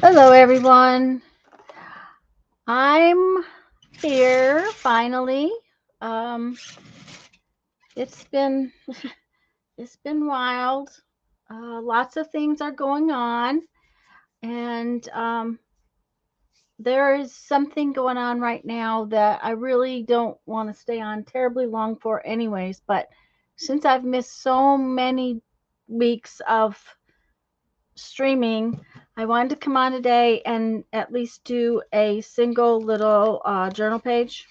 Hello, everyone. I'm here finally. Um, it's been it's been wild. Lots of things are going on, and there is something going on right now that I really don't want to stay on terribly long for, anyways. But since I've missed so many weeks of streaming, I wanted to come on today and at least do a single little journal page.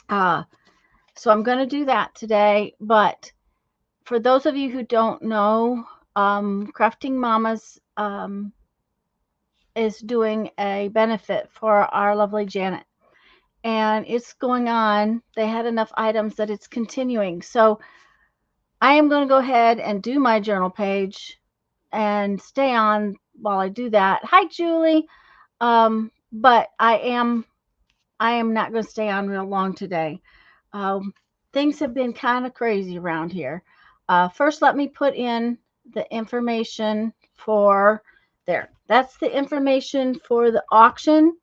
Uh, so I'm going to do that today. But for those of you who don't know, Crafting Mamas is doing a benefit for our lovely Janet. And it's going on. They had enough items that it's continuing. So I am going to go ahead and do my journal page and stay on while I do that. Hi, Julie. But I am not going to stay on real long today. Um, Things have been kind of crazy around here. First, let me put in the information for there. That's the information for the auction.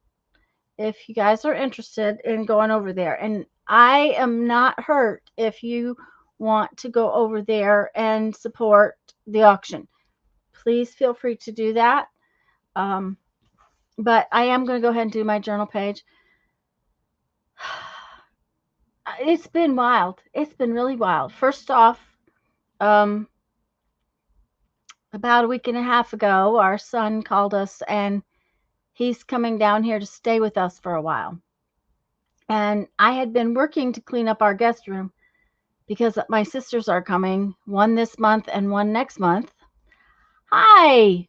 If you guys are interested in going over there, and I am not hurt if you want to go over there and support the auction. Please feel free to do that. Um, but I am going to go ahead and do my journal page. It's been wild. It's been really wild. First off, um, about a week and a half ago, our son called us and he's coming down here to stay with us for a while. And I had been working to clean up our guest room because my sisters are coming, one this month and one next month. Hi,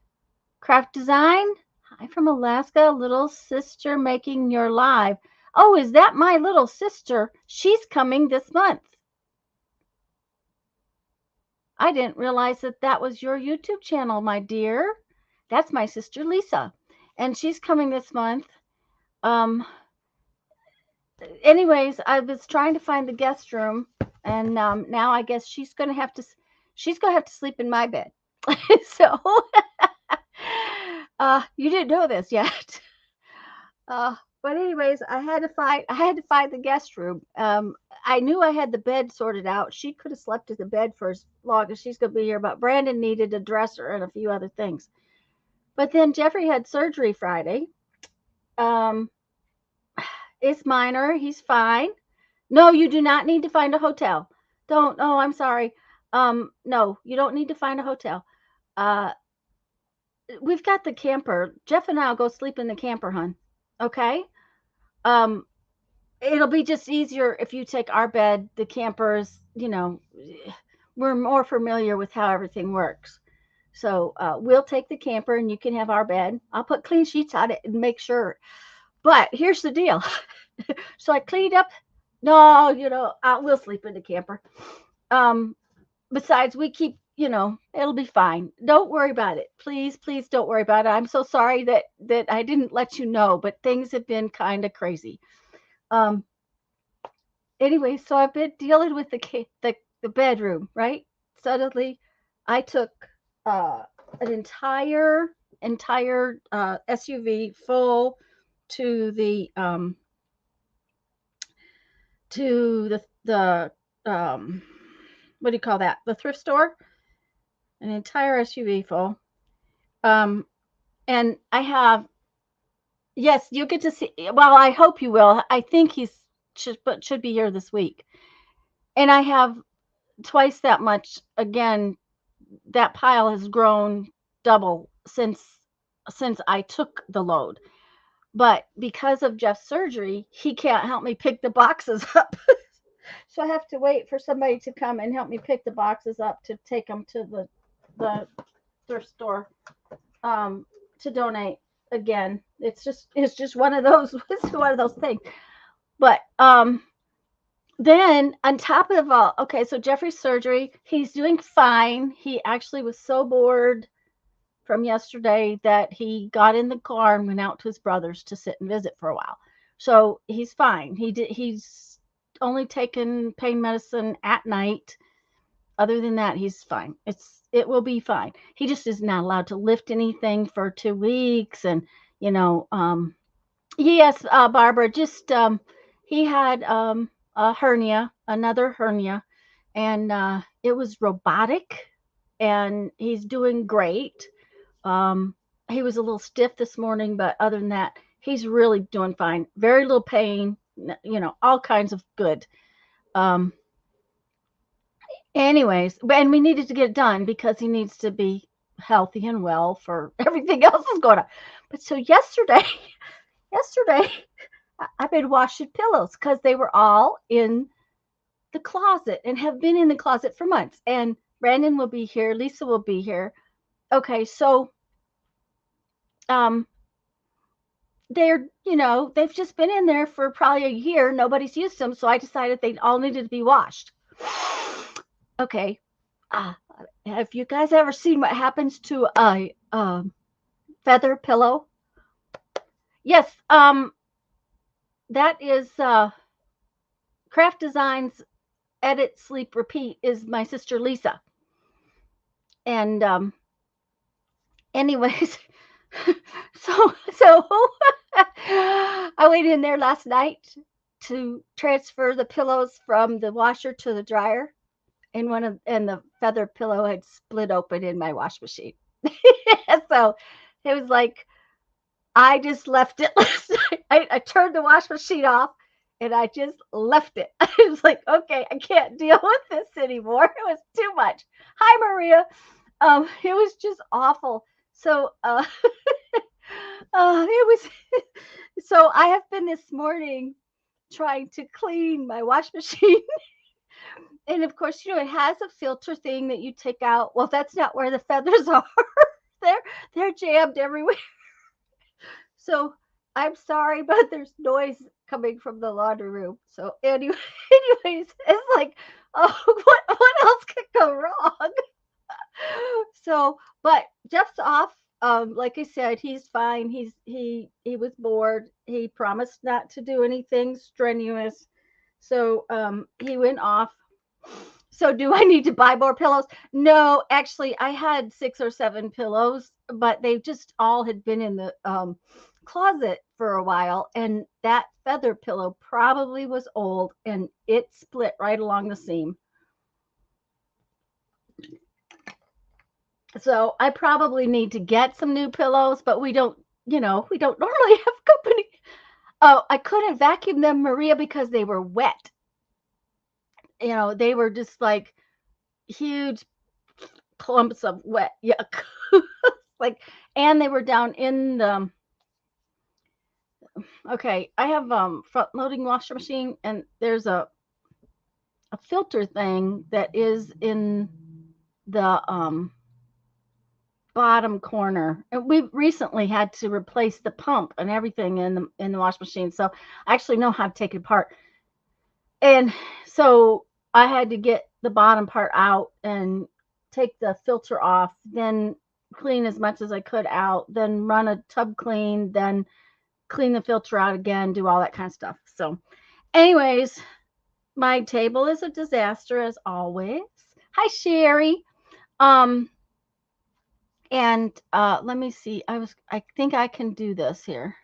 Craft Design. Hi from Alaska, little sister making your live. Oh, is that my little sister? She's coming this month. I didn't realize that that was your YouTube channel, my dear. That's my sister Lisa, and she's coming this month. Um, Anyways, I was trying to find the guest room, and now I guess she's gonna have to sleep in my bed. So, you didn't know this yet. But anyways, I had to find the guest room. I knew I had the bed sorted out. She could have slept in the bed for as long as she's gonna be here, but Brandon needed a dresser and a few other things. But then Jeffrey had surgery Friday. Um, it's minor. He's fine. No, you do not need to find a hotel. Don't. Oh, I'm sorry. No, you don't need to find a hotel. Uh, we've got the camper. Jeff and I'll go sleep in the camper, hon. Okay. Um, it'll be just easier if you take our bed. The campers, we're more familiar with how everything works. So we'll take the camper and you can have our bed. I'll put clean sheets on it and make sure. But here's the deal. So I cleaned up. No, we'll sleep in the camper. Um, Besides, we keep, it'll be fine. Don't worry about it. Please, please don't worry about it. I'm so sorry that I didn't let you know, but things have been kind of crazy. Um, anyway, so I've been dealing with the bedroom, right? Suddenly, I took uh, an entire SUV full to the what do you call that? The thrift store, an entire SUV full. Um, and I have, yes, you get to see. Well, I hope you will. I think should be here this week, and I have twice that much. Again, that pile has grown double since I took the load. But because of Jeff's surgery, he can't help me pick the boxes up. So I have to wait for somebody to come and help me pick the boxes up to take them to the thrift store to donate again. It's just one of those it's one of those things. But then on top of all, okay, so Jeffrey's surgery, he's doing fine. He actually was so bored from yesterday that he got in the car and went out to his brother's to sit and visit for a while. So he's fine. He's only taken pain medicine at night. Other than that, he's fine. it will be fine. He just is not allowed to lift anything for 2 weeks, and you know, yes, Barbara, just he had a hernia, another hernia, and it was robotic, and he's doing great. Um, he was a little stiff this morning, but other than that, he's really doing fine. Very little pain, you know, all kinds of good. Um, Anyways, and we needed to get it done because he needs to be healthy and well for everything else is going on. But so yesterday, yesterday, I've been washing pillows because they were all in the closet and have been in the closet for months. And Brandon will be here, Lisa will be here. Okay, so um, they're, you know, they've just been in there for probably a year. Nobody's used them, so I decided they all needed to be washed. Okay. Have you guys ever seen what happens to a feather pillow? Yes. That is Craft Designs Edit Sleep Repeat is my sister Lisa. And anyways, so I went in there last night to transfer the pillows from the washer to the dryer, and the feather pillow had split open in my wash machine. So it was like I just left it last night. I turned the wash machine off and I just left it. I was like, okay, I can't deal with this anymore. It was too much. Hi, Maria. It was just awful. So it was so I have been this morning trying to clean my wash machine. And of course, you know, it has a filter thing that you take out. Well, that's not where the feathers are. they're they're jammed everywhere. So I'm sorry, but there's noise coming from the laundry room. So anyway, anyways, it's like, oh, what else could go wrong? So, but Jeff's off. Like I said, he's fine. He was bored. He promised not to do anything strenuous. So he went off. So do I need to buy more pillows? No, actually, I had 6 or 7 pillows, but they just all had been in the closet for a while, and that feather pillow probably was old, and it split right along the seam. So I probably need to get some new pillows, but we don't, you know, we don't normally have company. Oh, I couldn't vacuum them, Maria, because they were wet. You know, they were just like huge clumps of wet yuck. Like, and they were down in the okay, I have front loading washer machine, and there's a filter thing that is in the bottom corner. And we've recently had to replace the pump and everything in the wash machine. So I actually know how to take it apart. And so I had to get the bottom part out and take the filter off, then clean as much as I could out, then run a tub clean, then clean the filter out again, do all that kind of stuff. So anyways, my table is a disaster as always. Hi, Sherry. Um, and let me see. I think I can do this here.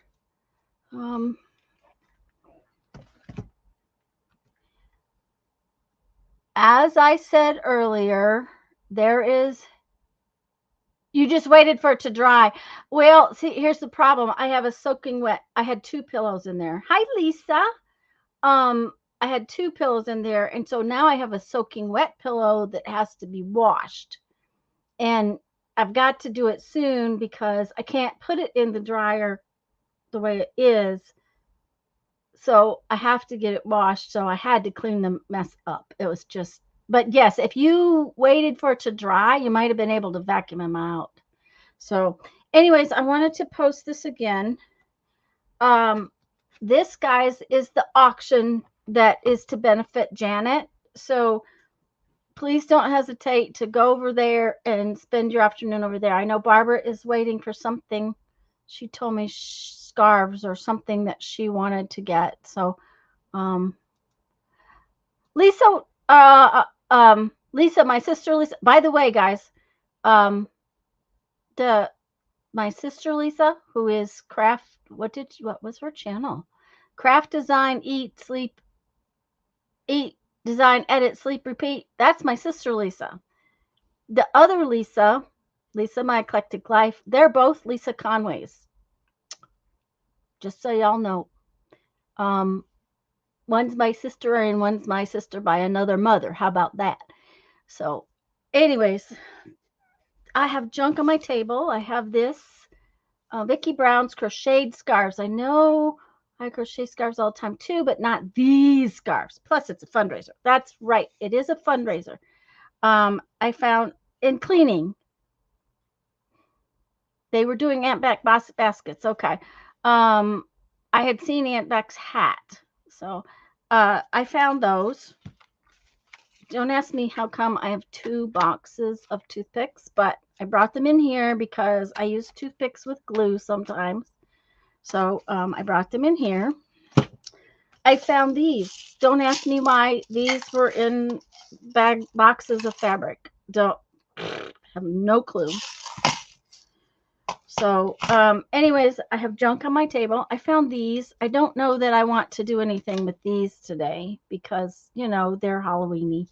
As I said earlier, there is you just waited for it to dry. Well, see, here's the problem. I have a soaking wet. I had 2 pillows in there. Hi, Lisa. I had 2 pillows in there, and so now I have a soaking wet pillow that has to be washed. And I've got to do it soon because I can't put it in the dryer the way it is. So I have to get it washed. So I had to clean the mess up. It was just, but yes, if you waited for it to dry, you might have been able to vacuum them out. So, anyways, I wanted to post this again. This, guys, is the auction that is to benefit Janet. So please don't hesitate to go over there and spend your afternoon over there. I know Barbara is waiting for something. She told me scarves or something that she wanted to get. So, Lisa, Lisa, my sister Lisa. By the way, guys, Um, my sister Lisa, who is what was her channel? Craft Design, Eat, Design, Edit, Sleep, Repeat. That's my sister Lisa. The other Lisa, My Eclectic Life, they're both Lisa Conways. Just so y'all know. One's my sister and one's my sister by another mother. How about that? So, anyways, I have junk on my table. I have this Vicki Brown's crocheted scarves. I know I crochet scarves all the time too, but not these scarves. Plus, it's a fundraiser. That's right. It is a fundraiser. I found in cleaning, they were doing Aunt Beck baskets. Okay. I had seen Aunt Beck's hat. So I found those. Don't ask me how come I have 2 boxes of toothpicks, but I brought them in here because I use toothpicks with glue sometimes. So I brought them in here. I found these. Don't ask me why these were in boxes of fabric. Don't have no clue. So anyways, I have junk on my table. I found these. I don't know that I want to do anything with these today because, you know, they're Halloween-y.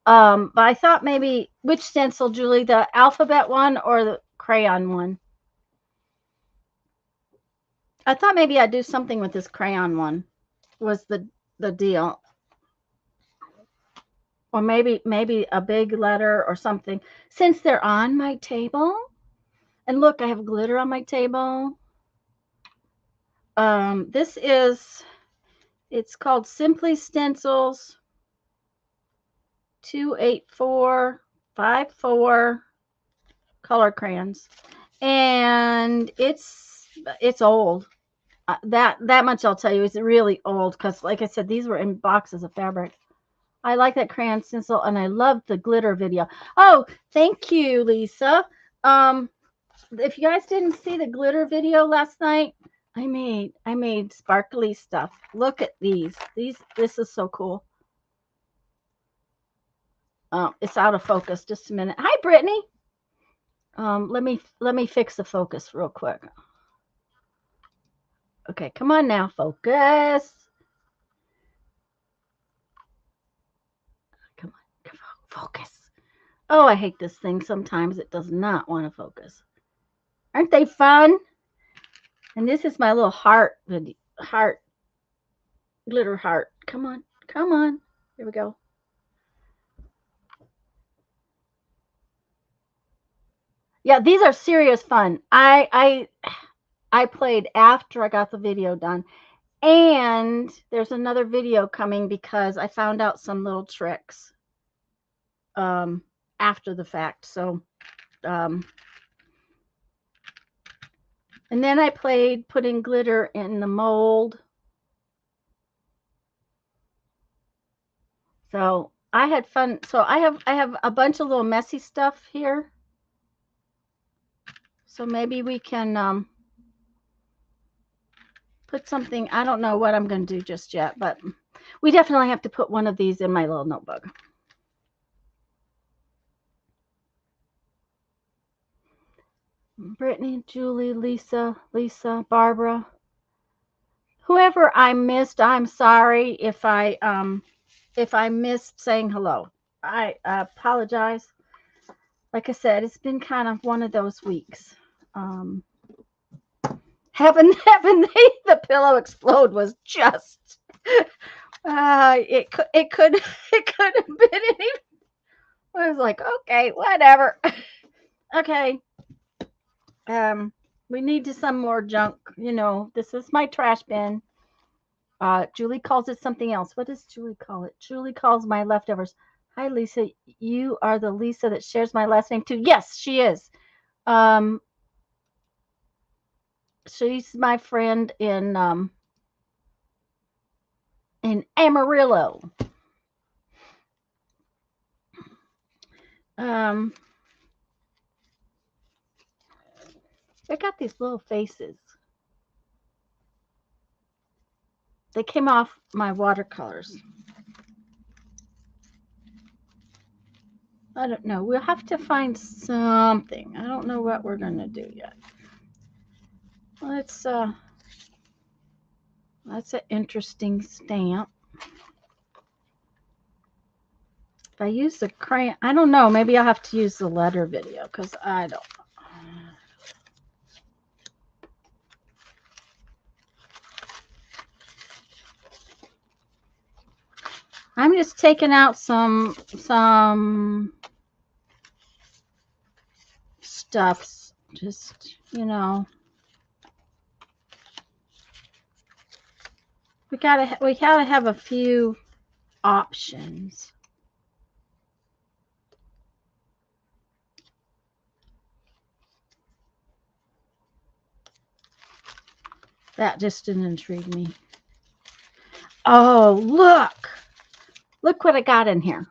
But I thought maybe, which stencil, Julie, the alphabet one or the crayon one? I thought maybe I'd do something with this crayon one was the deal. Or maybe a big letter or something. Since they're on my table, and look, I have glitter on my table. It's called Simply Stencils 28454 color crayons. And it's old. That much I'll tell you. It's really old because, like I said, these were in boxes of fabric. I like that crayon stencil, and I love the glitter video. Oh, thank you, Lisa. If you guys didn't see the glitter video last night, I made sparkly stuff. Look at these. This is so cool. It's out of focus. Just a minute. Hi, Brittany. Let me fix the focus real quick. Okay, come on now, focus. Come on, focus. Oh, I hate this thing. Sometimes it does not want to focus. Aren't they fun? And this is my little heart glitter heart. Come on, come on. Here we go. Yeah, these are serious fun. I played after I got the video done. And there's another video coming because I found out some little tricks after the fact. So and then I played putting glitter in the mold. So I had fun. So I have a bunch of little messy stuff here. So maybe we can put something. I don't know what I'm going to do just yet, but we definitely have to put one of these in my little notebook. Brittany, Julie, Lisa, Barbara, whoever I missed, I'm sorry if I missed saying hello. I apologize. Like I said, it's been kind of one of those weeks. Having the pillow explode was just it could have been any. I was like, okay, whatever. Okay. We need some more junk. You know, this is my trash bin. Julie calls it something else. What does Julie call it? Julie calls my leftovers. Hi, Lisa. You are the Lisa that shares my last name too. Yes, she is. She's my friend in Amarillo. They got these little faces. They came off my watercolors. I don't know. We'll have to find something. I don't know what we're going to do yet. Let's, that's an interesting stamp. If I use the crayon, I don't know. Maybe I'll have to use the letter video because I don't. I'm just taking out some stuffs. Just, you know. We gotta have a few options. That just didn't intrigue me. Oh, look! Look what I got in here.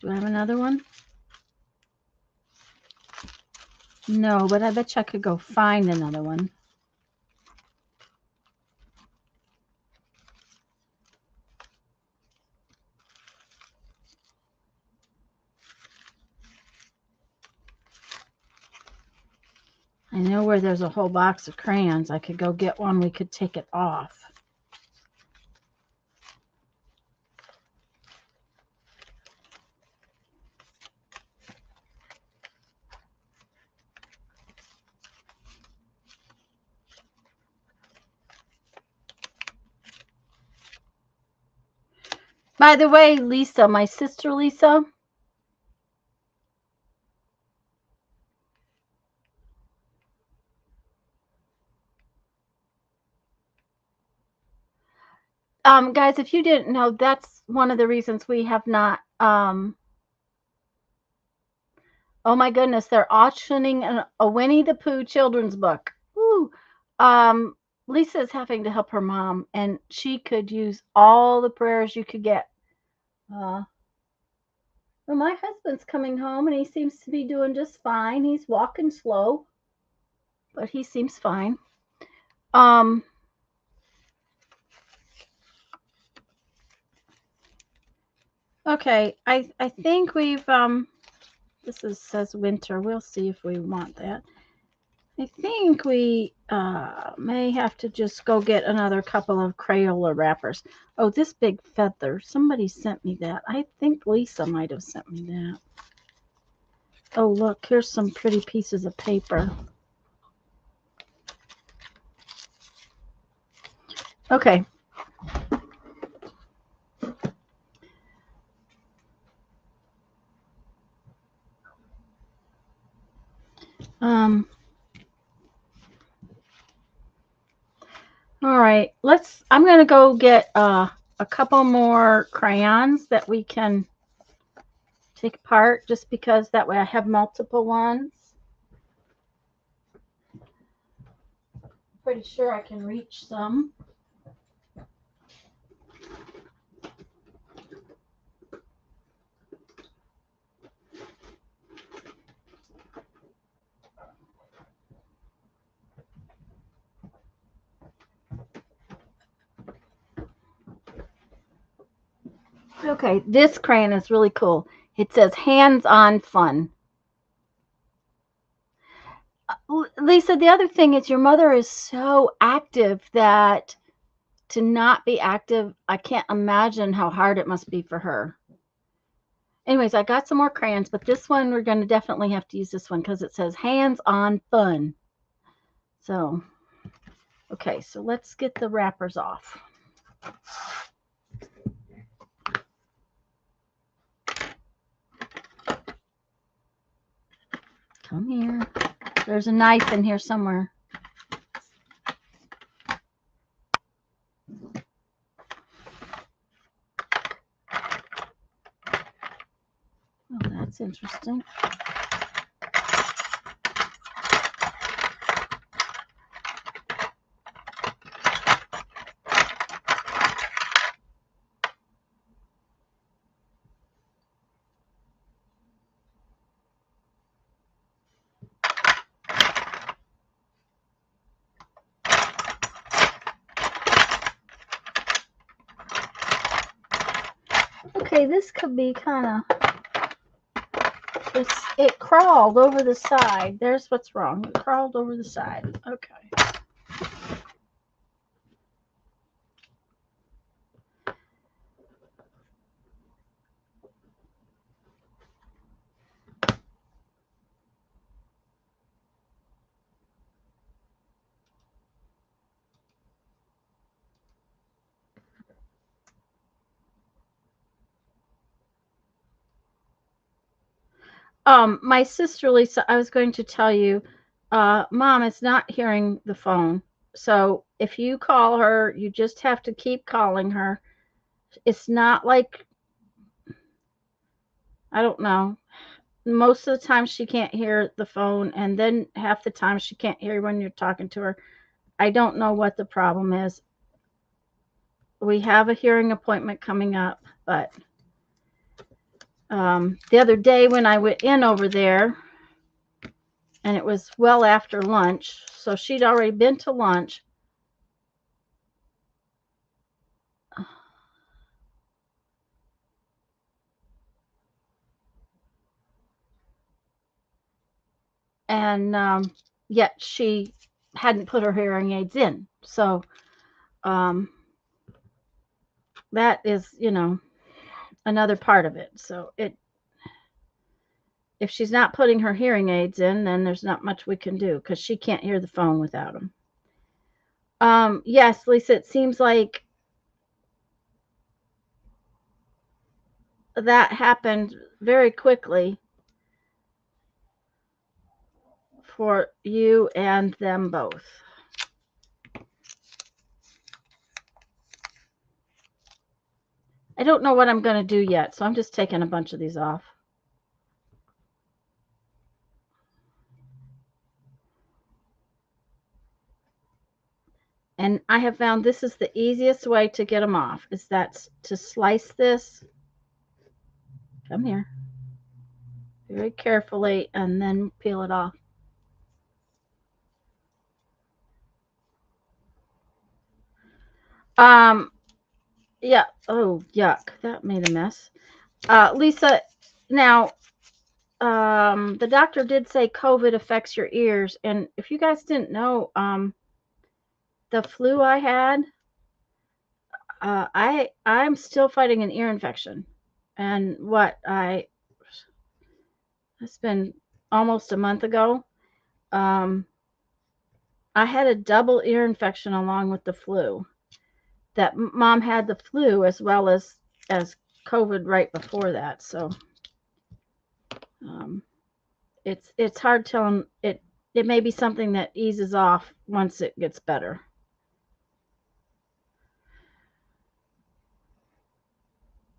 Do I have another one? No, but I bet you I could go find another one. I know where there's a whole box of crayons. I could go get one. We could take it off. By the way, Lisa, my sister Lisa, guys, if you didn't know, that's one of the reasons we have not, oh my goodness, they're auctioning a Winnie the Pooh children's book. Woo. Lisa is having to help her mom, and she could use all the prayers you could get. Well, my husband's coming home, and he seems to be doing just fine. He's walking slow, but he seems fine. Okay, I think we've, this says winter. We'll see if we want that. I think we may have to just go get another couple of Crayola wrappers. Oh, this big feather. Somebody sent me that. I think Lisa might have sent me that. Oh, look, here's some pretty pieces of paper. Okay. All right, I'm going to go get a couple more crayons that we can take apart, just because that way I have multiple ones. Pretty sure I can reach some. Okay, this crayon is really cool. It says hands-on fun. Lisa, the other thing is your mother is so active that to not be active, I can't imagine how hard it must be for her. Anyways, I got some more crayons, but this one, we're going to definitely have to use this one because it says hands-on fun. So, okay, so let's get the wrappers off. Come here. There's a knife in here somewhere. Oh, that's interesting. Okay, this could be kind of, it crawled over the side. There's what's wrong. It crawled over the side. Okay. My sister Lisa, I was going to tell you, Mom is not hearing the phone. So if you call her, you just have to keep calling her. It's not like, I don't know. Most of the time she can't hear the phone, and then half the time she can't hear when you're talking to her. I don't know what the problem is. We have a hearing appointment coming up, but the other day when I went in over there, and it was well after lunch, so she'd already been to lunch. And yet she hadn't put her hearing aids in. So that is, another part of it. So if she's not putting her hearing aids in, then there's not much we can do because she can't hear the phone without them. Yes, Lisa, it seems like that happened very quickly for you and them both. I don't know what I'm going to do yet, so I'm just taking a bunch of these off. And I have found this is the easiest way to get them off, is that to slice this. Come here. Very carefully, and then peel it off. Yeah. Oh, yuck. That made a mess. Lisa, now, the doctor did say COVID affects your ears. And if you guys didn't know, the flu I had, I'm still fighting an ear infection. And it's been almost a month ago. I had a double ear infection along with the flu. That Mom had the flu as well as COVID right before that. So it's hard telling. It may be something that eases off once it gets better.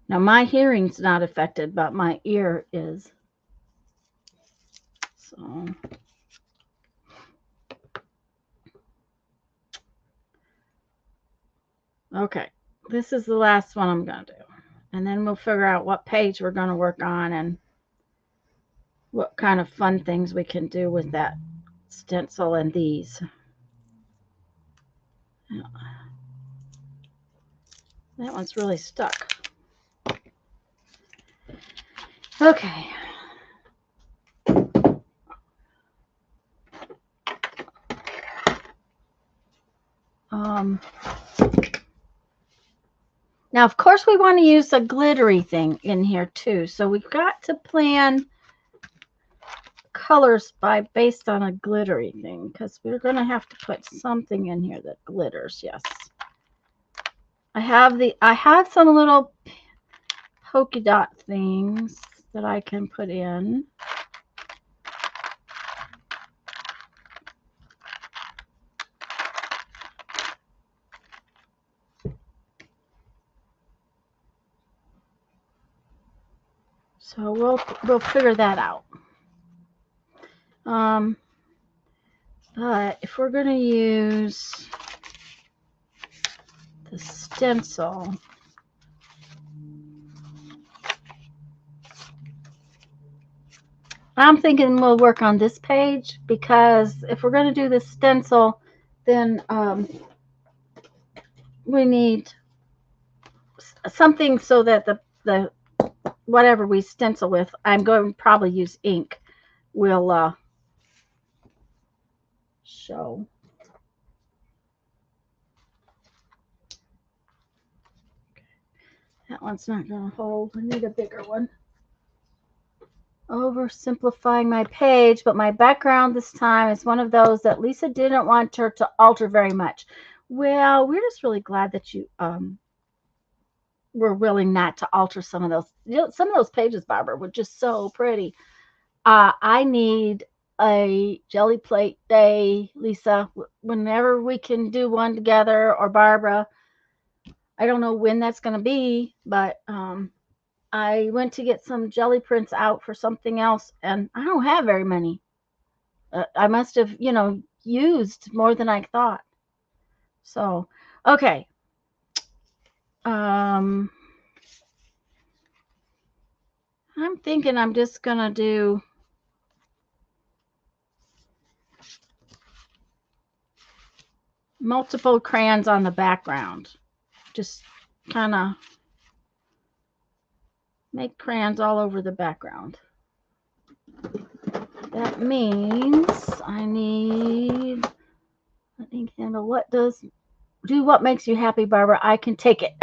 Now my hearing's not affected, but my ear is. So okay, this is the last one I'm going to do. And then we'll figure out what page we're going to work on and what kind of fun things we can do with that stencil and these. That one's really stuck. Okay. Now, of course, we want to use a glittery thing in here too. So we've got to plan colors based on a glittery thing, because we're going to have to put something in here that glitters. Yes. I have some little polka dot things that I can put in. So we'll figure that out. But if we're going to use the stencil, I'm thinking we'll work on this page, because if we're going to do the stencil, then we need something so that the whatever we stencil with, I'm going to probably use ink. Will show. That one's not going to hold. I need a bigger one. Oversimplifying my page, but my background this time is one of those that Lisa didn't want her to alter very much. Well, we're just really glad that you were willing not to alter some of those. You know, some of those pages, Barbara, were just so pretty. I need a jelly plate day, Lisa. Whenever we can do one together, or Barbara. I don't know when that's going to be, but I went to get some jelly prints out for something else, and I don't have very many. I must have, used more than I thought. So, okay. I'm thinking I'm just going to do multiple crayons on the background. Just kind of make crayons all over the background. That means I need an ink handle. What makes you happy, Barbara? I can take it.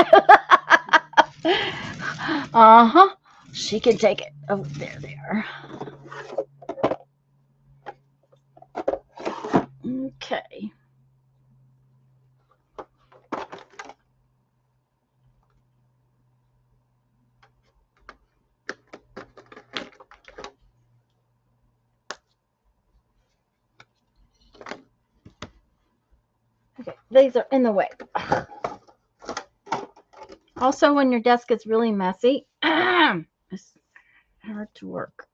Uh-huh. She can take it. Oh, there. Okay. Okay, these are in the way. Also, when your desk is really messy, it's hard to work.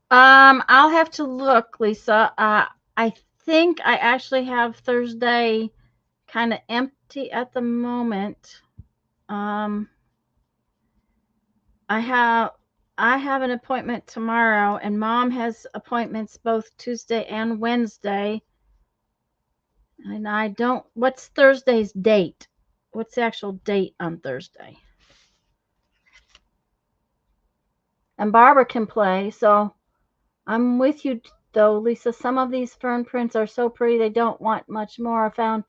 I'll have to look, Lisa. I think I actually have Thursday kind of empty at the moment. I have an appointment tomorrow, and Mom has appointments both Tuesday and Wednesday. And I don't. What's Thursday's date? What's the actual date on Thursday? And Barbara can play, so I'm with you though, Lisa. Some of these fern prints are so pretty they don't want much more. I found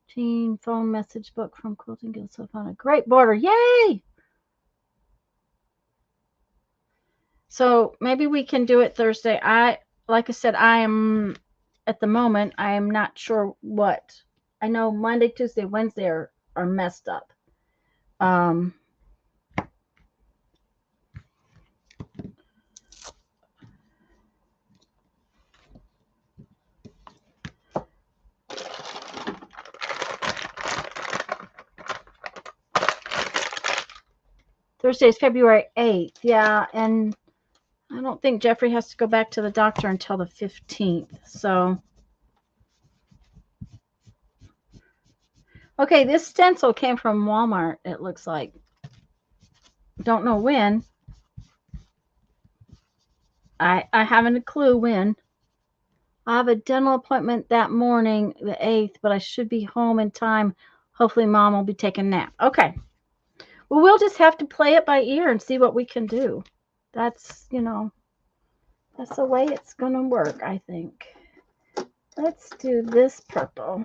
teen phone message book from Quilting Guild, so I found a great border. Yay! So maybe we can do it Thursday. Like I said, I am at the moment. I am not sure what. I know Monday, Tuesday, Wednesday are messed up. Thursday is February 8th. Yeah, and I don't think Jeffrey has to go back to the doctor until the 15th. So, okay, this stencil came from Walmart, it looks like. Don't know when. I haven't a clue when. I have a dental appointment that morning, the 8th, but I should be home in time. Hopefully, Mom will be taking a nap. Okay. Well, we'll just have to play it by ear and see what we can do. That's, that's the way it's going to work, I think. Let's do this purple.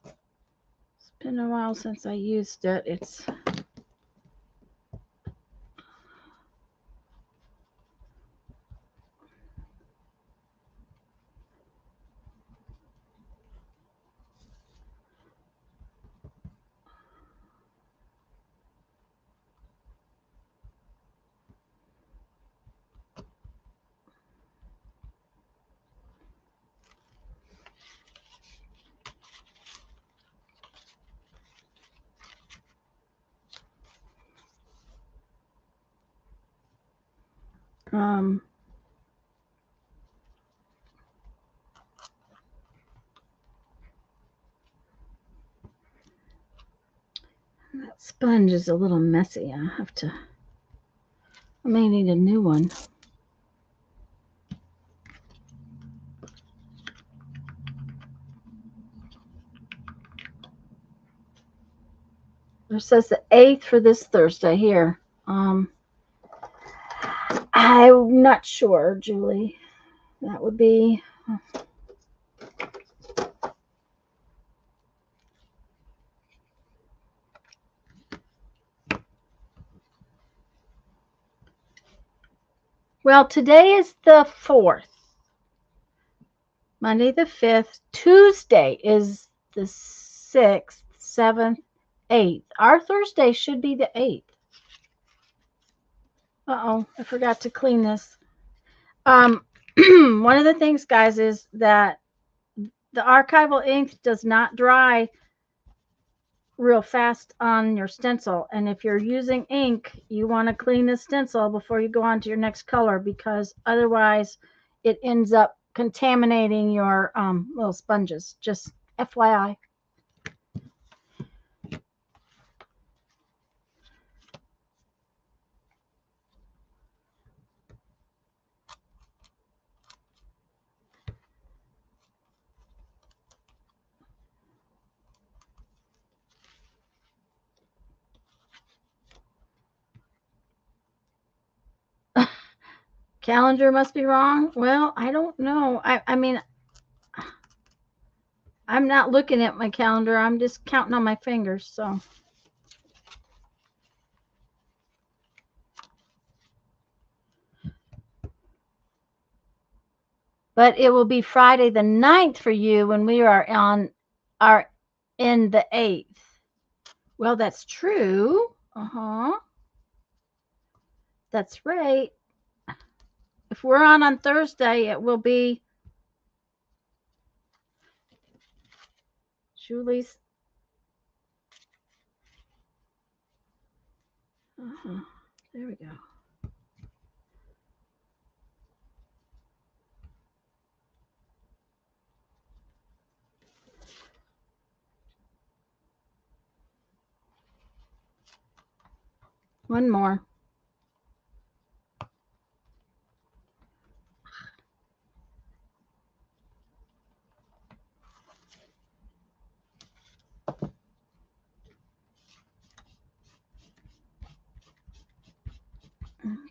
It's been a while since I used it. It's That sponge is a little messy. I may need a new one. It says the 8th for this Thursday here. I'm not sure, Julie. That would be. Well, today is the 4th. Monday the 5th. Tuesday is the 6th, 7th, 8th. Our Thursday should be the 8th. Uh-oh, I forgot to clean this. One of the things, guys, is that the archival ink does not dry real fast on your stencil. And if you're using ink, you want to clean the stencil before you go on to your next color, because otherwise it ends up contaminating your little sponges. Just FYI. Calendar must be wrong. Well, I don't know. I mean, I'm not looking at my calendar. I'm just counting on my fingers. So. But it will be Friday the 9th for you when we are in the 8th. Well, that's true. That's right. If we're on Thursday, it will be Julie's. There we go. One more.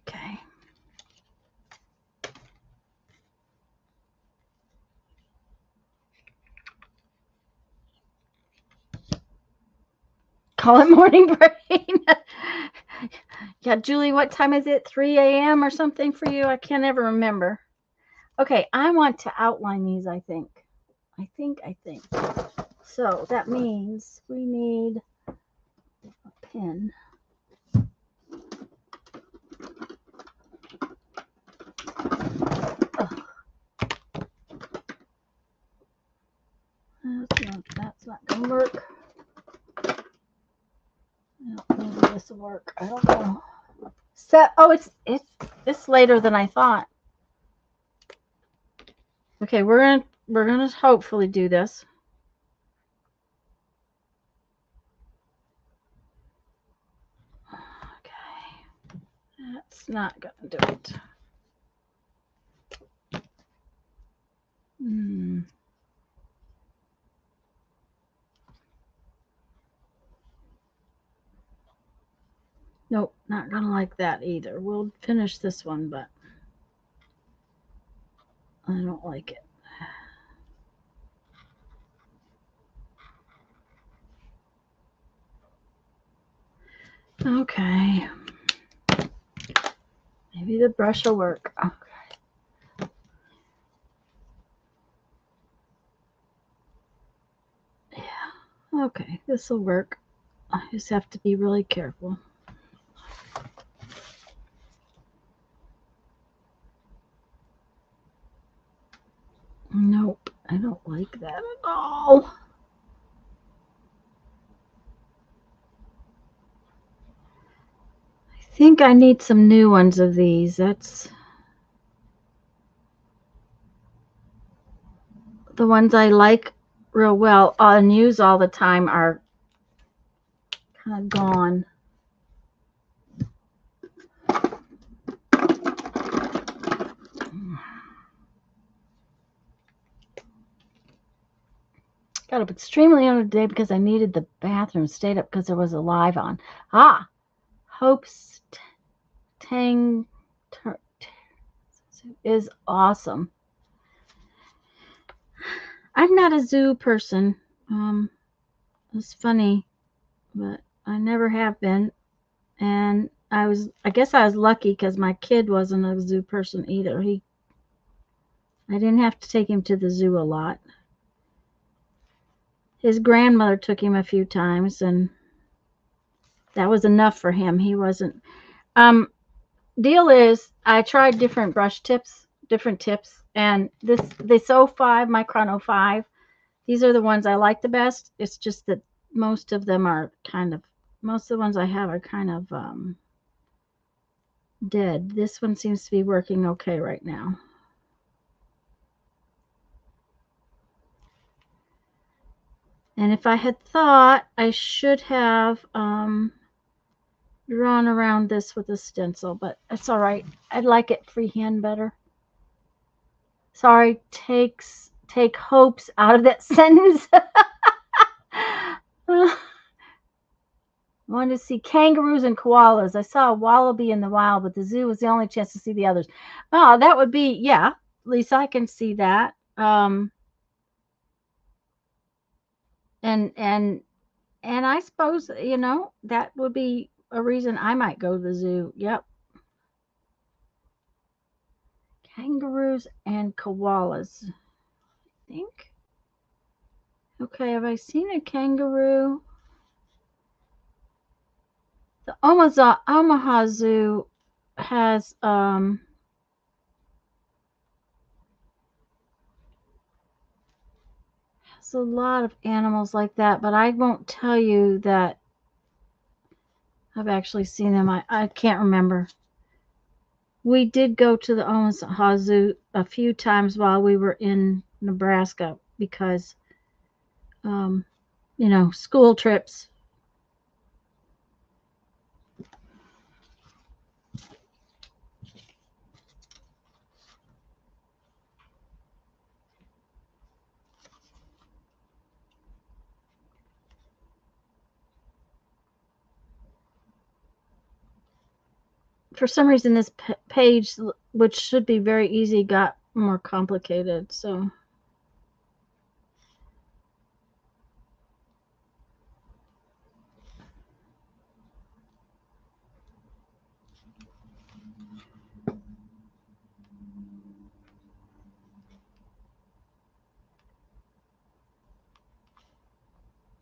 Okay. Call it morning brain. Yeah, Julie, what time is it? 3 a.m. or something for you? I can't ever remember. Okay, I want to outline these, I think. I think. So that means we need a pen. That's not going to work. Maybe this will work. I don't know. So, it's later than I thought. Okay, we're gonna hopefully do this. Okay, that's not gonna do it. Nope, not gonna like that either. We'll finish this one, but I don't like it. Okay. Maybe the brush will work. Okay. Yeah. Okay, this will work. I just have to be really careful. Nope, I don't like that at all. I think I need some new ones of these. That's the ones I like real well and use all the time are kind of gone. Got up extremely early today because I needed the bathroom. Stayed up because there was a live on. Hope's Tang is awesome. I'm not a zoo person. It's funny, but I never have been. And I guess I was lucky because my kid wasn't a zoo person either. I didn't have to take him to the zoo a lot. His grandmother took him a few times, and that was enough for him. He wasn't. Deal is, I tried different different tips, and the SO5, Micron 05. These are the ones I like the best. It's just that most of the ones I have are kind of dead. This one seems to be working okay right now. And if I had thought, I should have drawn around this with a stencil, but it's all right. I'd like it freehand better. Sorry, take hopes out of that sentence. I wanted to see kangaroos and koalas. I saw a wallaby in the wild, but the zoo was the only chance to see the others. Oh, that would be, yeah, Lisa, I can see that. And I suppose, that would be a reason I might go to the zoo. Yep. Kangaroos and koalas, I think. Okay, have I seen a kangaroo? The Omaha Zoo has a lot of animals like that, but I won't tell you that I've actually seen them. I can't remember. We did go to the Omaha Zoo a few times while we were in Nebraska because, school trips. For some reason, this page, which should be very easy, got more complicated. So.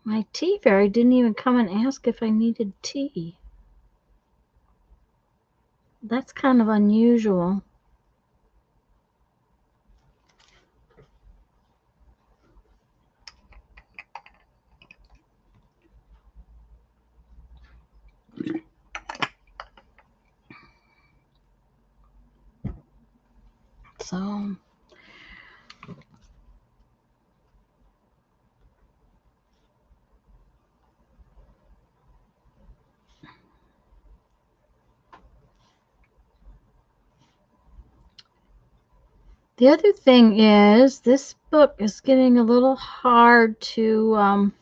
My tea fairy didn't even come and ask if I needed tea. That's kind of unusual. So. The other thing is, this book is getting a little hard to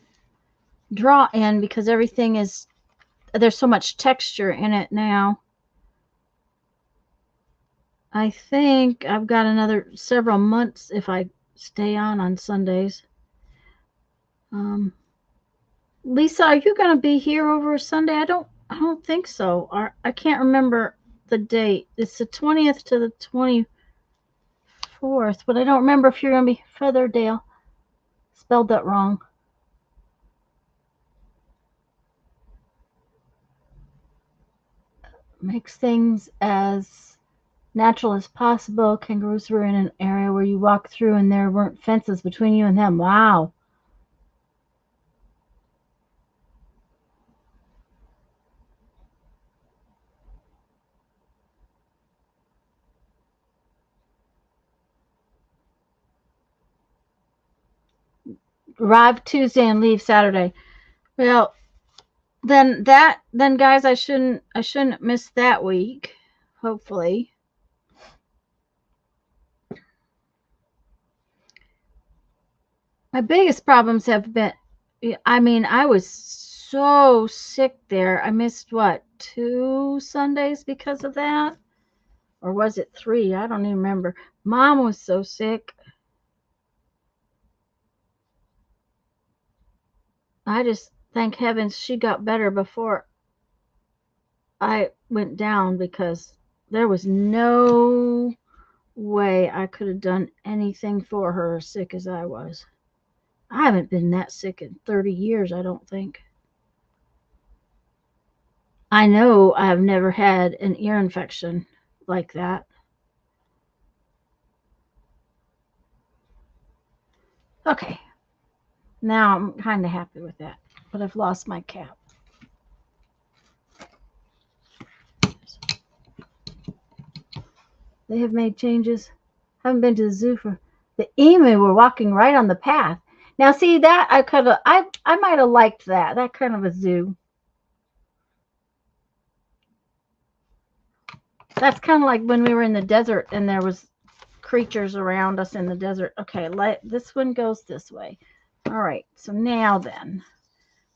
draw in because there's so much texture in it now. I think I've got another several months if I stay on Sundays. Lisa, are you going to be here over Sunday? I don't think so. I can't remember the date. It's the 20th to the 24th, but I don't remember if you're going to be Featherdale. Spelled that wrong. Makes things as natural as possible. Kangaroos were in an area where you walk through and there weren't fences between you and them. Wow. arrive Tuesday and leave Saturday. Well, then guys, I shouldn't miss that week. Hopefully. My biggest problems have been, I mean, I was so sick there. I missed what, 2 Sundays because of that? Or was it 3? I don't even remember. Mom was so sick. I just thank heavens she got better before I went down, because there was no way I could have done anything for her as sick as I was. I haven't been that sick in 30 years, I don't think. I know I've never had an ear infection like that. Okay, now I'm kind of happy with that, but I've lost my cap. They have made changes. Haven't been to the zoo for the emu were walking right on the path. Now see that I might have liked that kind of a zoo. That's kind of like when we were in the desert and there was creatures around us in the desert. Okay, this one goes this way. All right, so now then,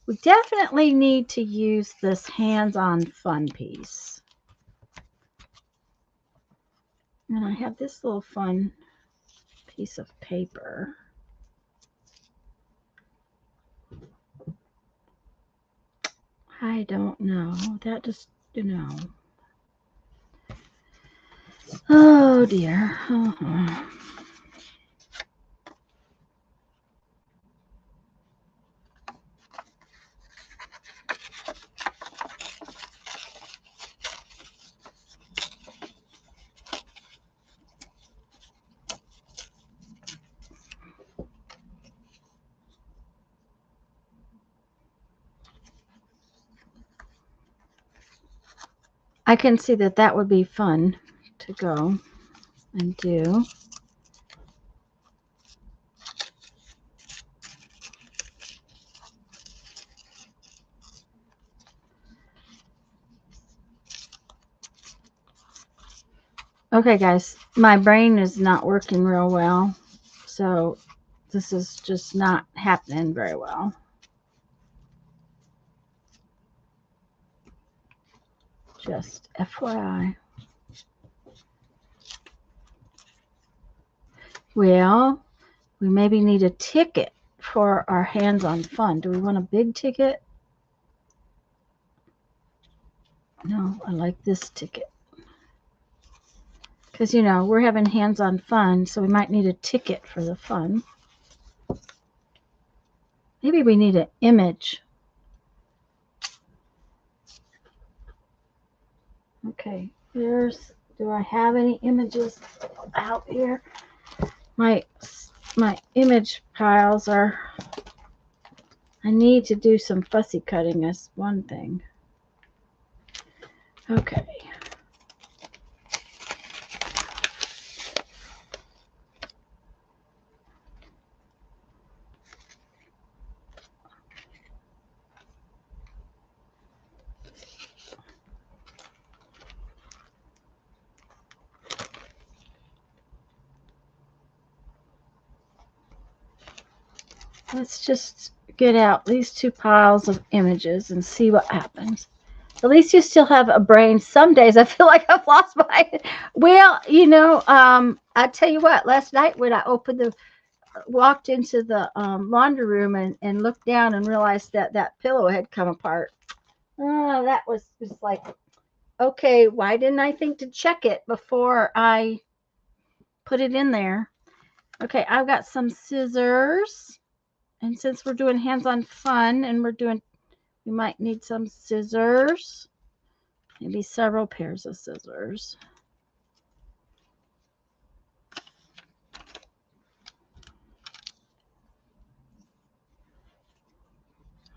we definitely need to use this hands-on fun piece. And I have this little fun piece of paper. I don't know. That just, Oh dear. I can see that would be fun to go and do. Okay, guys, my brain is not working real well, so this is just not happening very well. Just FYI. Well, we maybe need a ticket for our hands-on fun. Do we want a big ticket? No, I like this ticket. Because, we're having hands-on fun, so we might need a ticket for the fun. Maybe we need an image. Okay, do I have any images out here? My image piles are, I need to do some fussy cutting as one thing. Okay. Let's just get out these 2 piles of images and see what happens. At least you still have a brain. Some days I feel like I've lost my. Well, I tell you what. Last night when I walked into the laundry room and looked down and realized that pillow had come apart. Oh, that was just like, okay, why didn't I think to check it before I put it in there? Okay, I've got some scissors. And since we're doing hands-on fun and we might need some scissors. Maybe several pairs of scissors.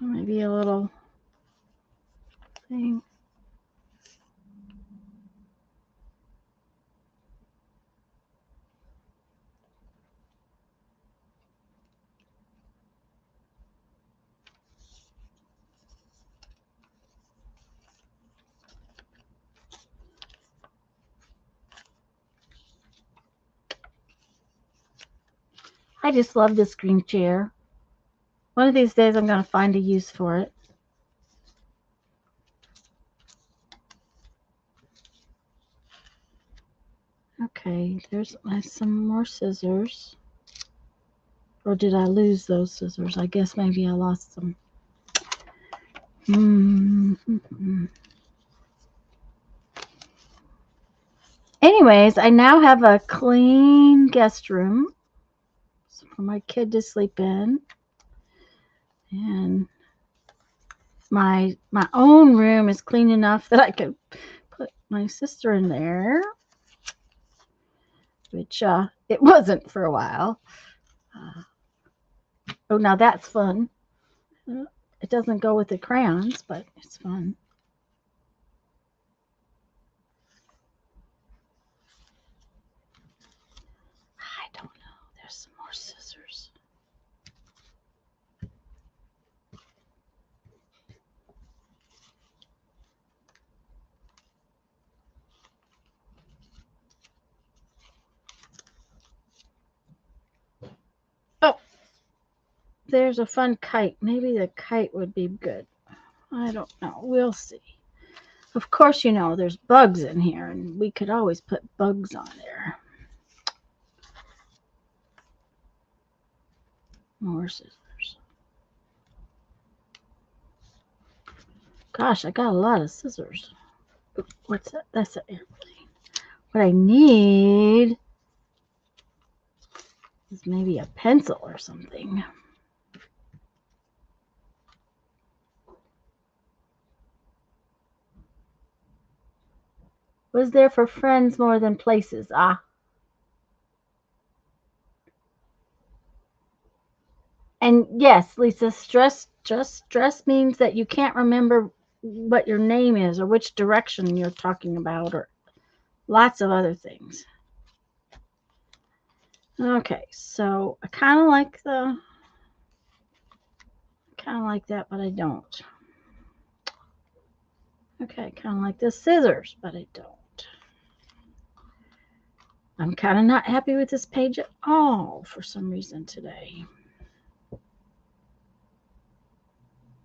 Maybe a little thing. I just love this green chair. One of these days I'm going to find a use for it. Okay, there's some more scissors. Or did I lose those scissors? I guess maybe I lost them. Anyways, I now have a clean guest room for my kid to sleep in. And my own room is clean enough that I could put my sister in there, which it wasn't for a while. Oh, now that's fun. It doesn't go with the crayons, but it's fun. I don't know. There's some more scissors. Oh, there's a fun kite. Maybe the kite would be good. I don't know. We'll see. Of course, you know, there's bugs in here, and we could always put bugs on there. More scissors. Gosh, I got a lot of scissors. What's that? That's an airplane. What I need is maybe a pencil or something. Was there for friends more than places? Ah. And yes, Lisa, stress means that you can't remember what your name is or which direction you're talking about or lots of other things. Okay, so I kind of like that, but I don't. Okay, kind of like the scissors, but I don't. I'm kind of not happy with this page at all for some reason today.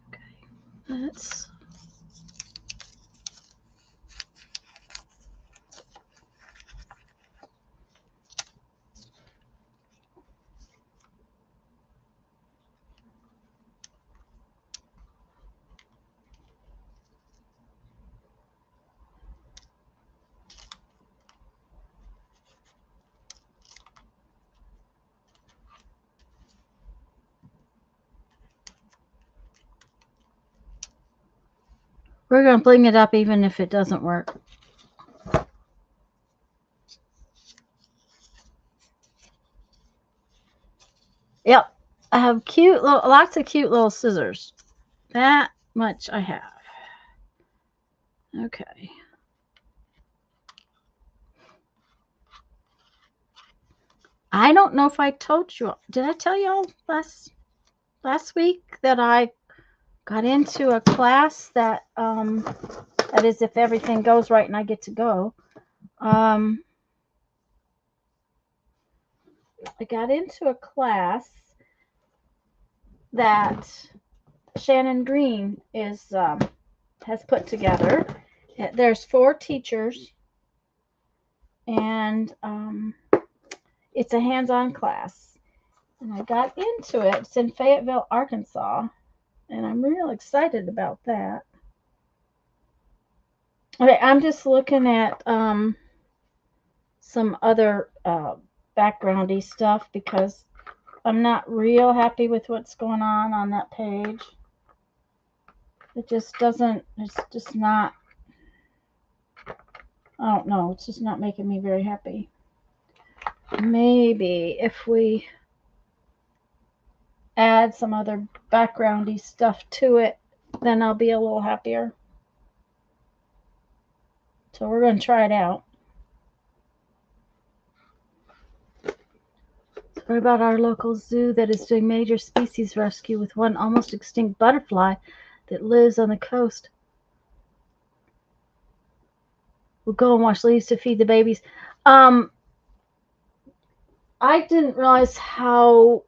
Okay, let's. We're going to bling it up even if it doesn't work. Yep, I have lots of cute little scissors. That much I have. Okay. I don't know if I told you. Did I tell you all last week that I got into a class that that is if everything goes right and I get to go. I got into a class that Shannon Green has put together. There's 4 teachers, and it's a hands-on class. And I got into it. It's in Fayetteville, Arkansas, and I'm real excited about that. Okay, I'm just looking at some other backgroundy stuff because I'm not real happy with what's going on that page. It just doesn't, it's just not, I don't know, it's just not making me very happy. Maybe if we add some other backgroundy stuff to it, then I'll be a little happier. So we're going to try it out. Story about our local zoo that is doing major species rescue with one almost extinct butterfly that lives on the coast. We'll go and wash leaves to feed the babies. I didn't realize how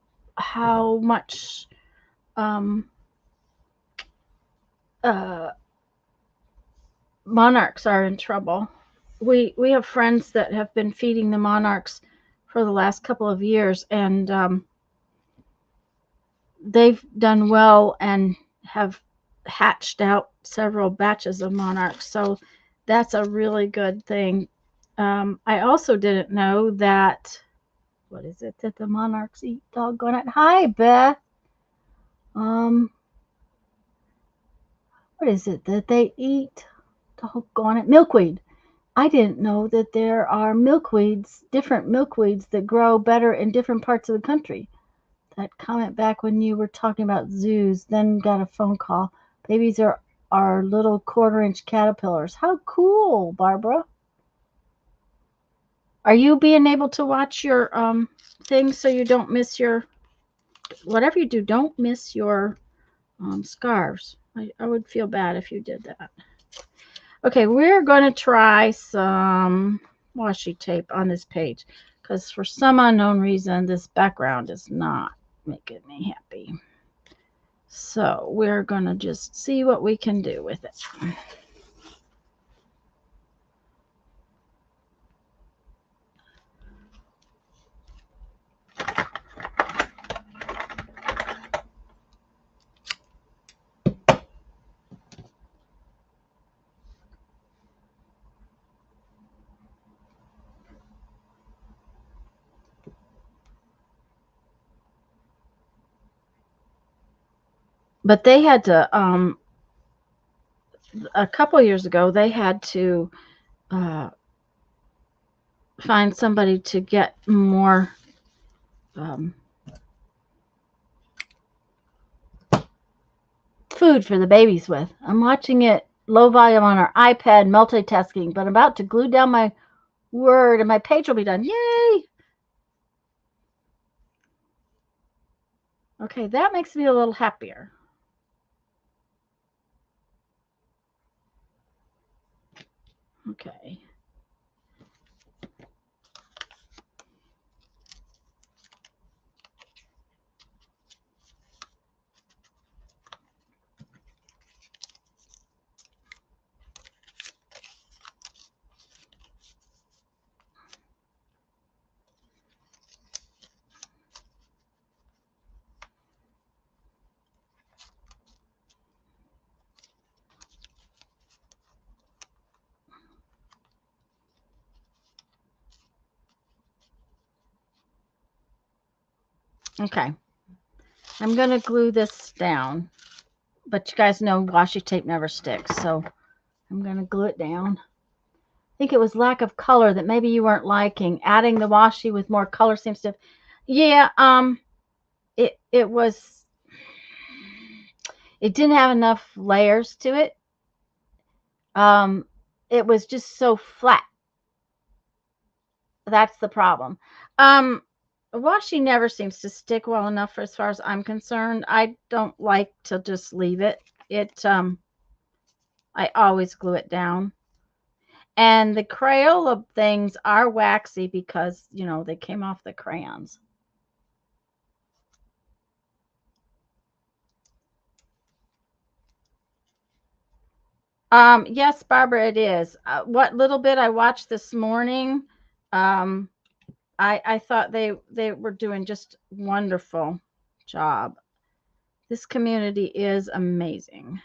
much uh, monarchs are in trouble. We have friends that have been feeding the monarchs for the last couple of years, and they've done well and have hatched out several batches of monarchs. So that's a really good thing. I also didn't know that. What is it that the monarchs eat? Doggone it! Hi, Beth. Um, what is it that they eat? Doggone it! Milkweed. I didn't know that there are milkweeds, different milkweeds that grow better in different parts of the country. That comment back when you were talking about zoos, then got a phone call. Babies are little quarter-inch caterpillars. How cool, Barbara. Are you being able to watch your things so you don't miss your, whatever you do, don't miss your scarves. I would feel bad if you did that. Okay, we're going to try some washi tape on this page because for some unknown reason, this background is not making me happy. So we're going to just see what we can do with it. But they had to, a couple years ago, they had to find somebody to get more food for the babies with. I'm watching it low volume on our iPad, multitasking, but I'm about to glue down my Word and my page will be done. Yay! Okay, that makes me a little happier. Okay. Okay. I'm going to glue this down. But you guys know washi tape never sticks, so I'm going to glue it down. I think it was lack of color that maybe you weren't liking. Adding the washi with more color seems to, yeah, it was, it didn't have enough layers to it. It was just so flat. That's the problem. Washi never seems to stick well enough as far as I'm concerned. I don't like to just leave it. I always glue it down. And the Crayola things are waxy because, you know, they came off the crayons. Yes, Barbara, it is. What little bit I watched this morning, I thought they were doing just wonderful job. This community is amazing.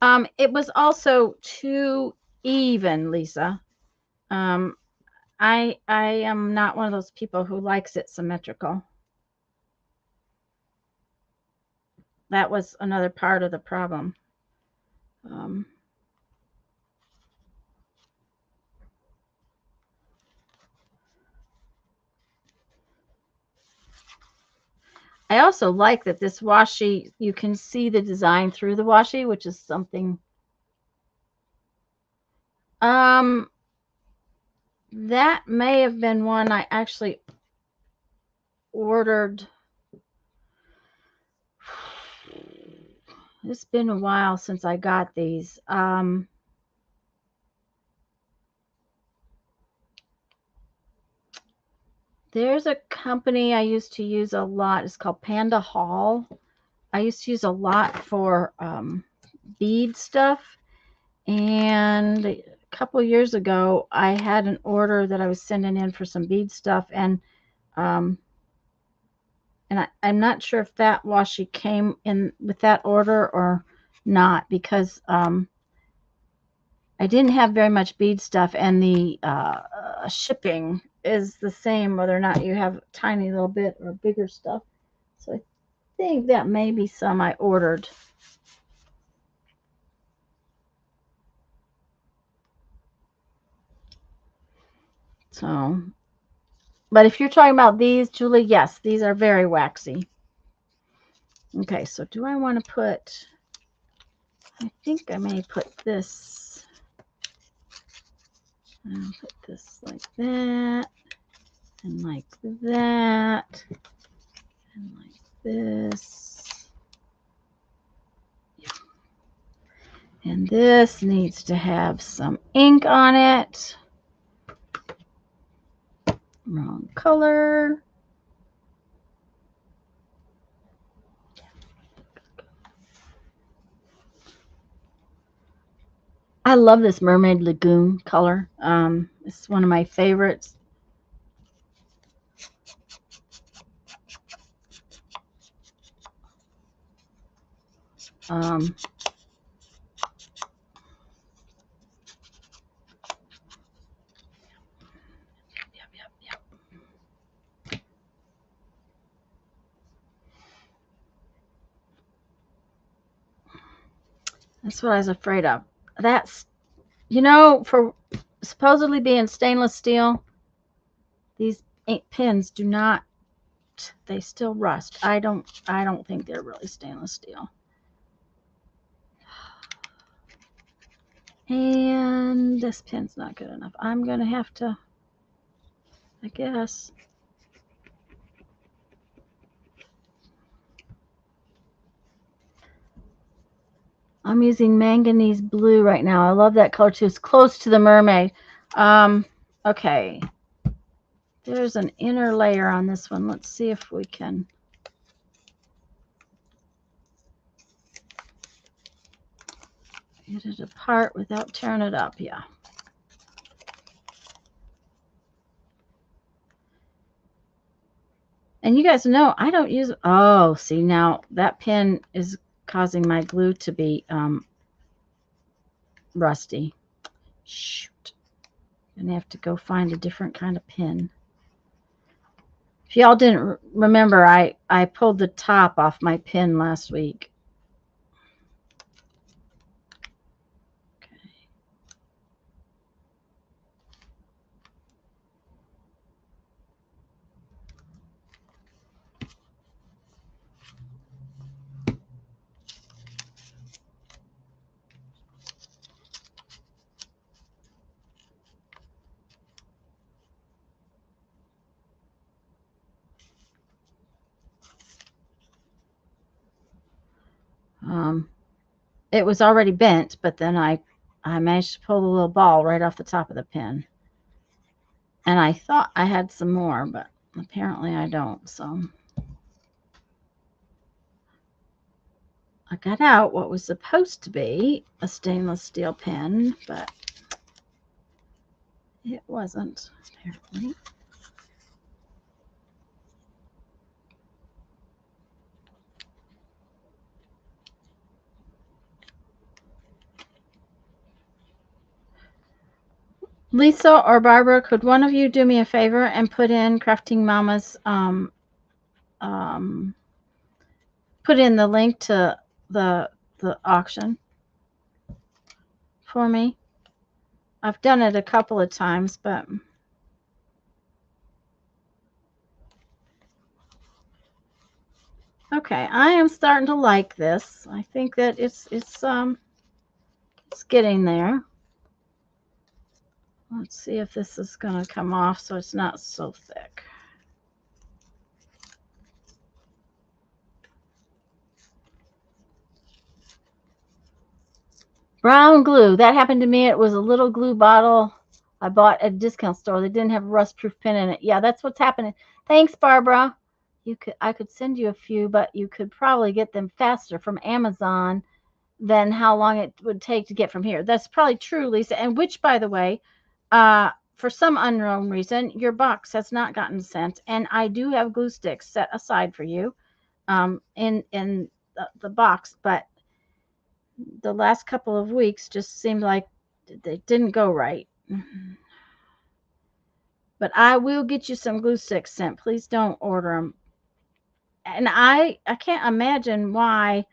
It was also too even, Lisa. Um, I am not one of those people who likes it symmetrical. That was another part of the problem. I also like that this washi, you can see the design through the washi, which is something. That may have been one I actually ordered. It's been a while since I got these. There's a company I used to use a lot. It's called Panda Hall. I used to use a lot for bead stuff. And a couple years ago, I had an order that I was sending in for some bead stuff, and I'm not sure if that washi came in with that order or not, because I didn't have very much bead stuff, and the shipping is the same whether or not you have a tiny little bit or bigger stuff. So I think that may be some I ordered. So, but if you're talking about these, Julie, yes, these are very waxy. Okay, so do I want to put, I think I may put this, I'll put this like that, and like that, and like this. Yeah. And this needs to have some ink on it. Wrong color. I love this Mermaid Lagoon color. It's one of my favorites. Um, yep. That's what I was afraid of. That's, for supposedly being stainless steel, these ink pens do not, they still rust. I don't think they're really stainless steel. And this pen's not good enough. I'm going to have to, I guess. I'm using manganese blue right now. I love that color too. It's close to the mermaid. Okay. There's an inner layer on this one. Let's see if we can. Get it apart without tearing it up. Yeah. And you guys know I don't use, oh, see, now that pen is causing my glue to be rusty. Shoot. I'm going to have to go find a different kind of pen. If y'all didn't remember, I pulled the top off my pen last week. It was already bent, but then I managed to pull the little ball right off the top of the pen. And I thought I had some more, but apparently I don't. So I got out what was supposed to be a stainless steel pen, but it wasn't, apparently. Lisa or Barbara, could one of you do me a favor and put in Crafting Mama's, put in the link to the auction for me? I've done it a couple of times, but okay, I am starting to like this. I think that it's getting there. Let's see if this is going to come off so it's not so thick. Brown glue. That happened to me. It was a little glue bottle I bought at a discount store. They didn't have a rust-proof pin in it. Yeah, that's what's happening. Thanks, Barbara. I could send you a few, but you could probably get them faster from Amazon than how long it would take to get from here. That's probably true, Lisa. And which, by the way, for some unknown reason, your box has not gotten sent, and I do have glue sticks set aside for you, in the box, but the last couple of weeks just seemed like they didn't go right. But I will get you some glue sticks sent. Please don't order them. And I can't imagine why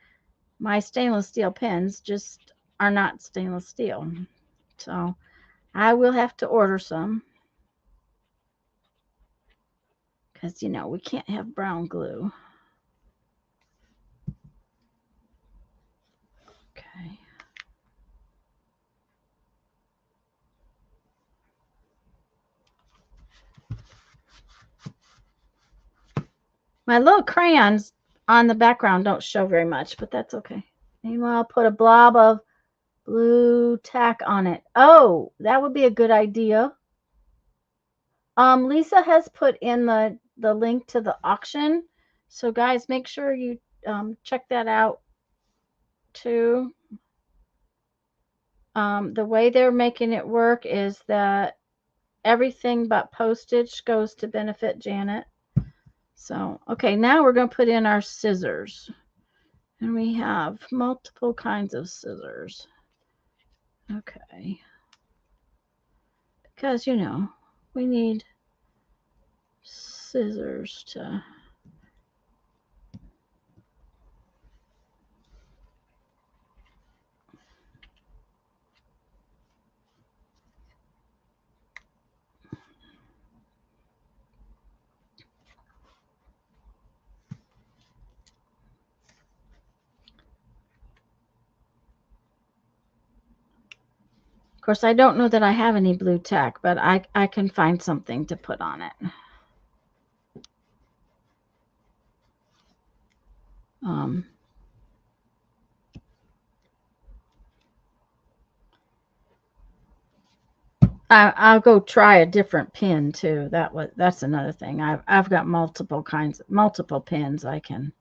my stainless steel pens just are not stainless steel. So I will have to order some because, we can't have brown glue. Okay. My little crayons on the background don't show very much, but that's okay. Meanwhile, I'll put a blob of blue tack on it. Oh, that would be a good idea. Lisa has put in the link to the auction. So guys, make sure you check that out too. The way they're making it work is that everything but postage goes to benefit Janet. So, okay, now we're going to put in our scissors. And we have multiple kinds of scissors. Okay. Because, we need scissors to... Of course, I don't know that I have any blue tack, but I can find something to put on it. I'll go try a different pin too. That's another thing. I've got multiple pins I can.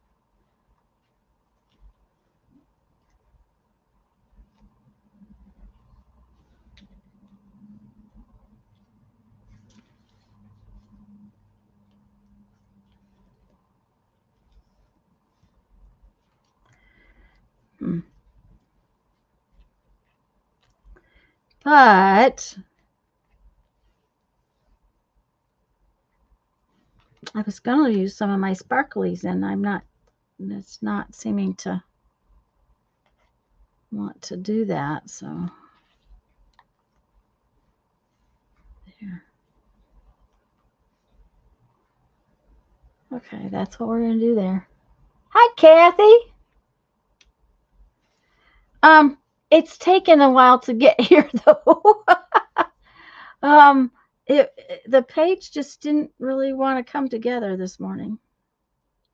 But I was going to use some of my sparklies, and it's not seeming to want to do that. So there. Okay, that's what we're going to do there. Hi, Kathy. It's taken a while to get here though. The page just didn't really want to come together this morning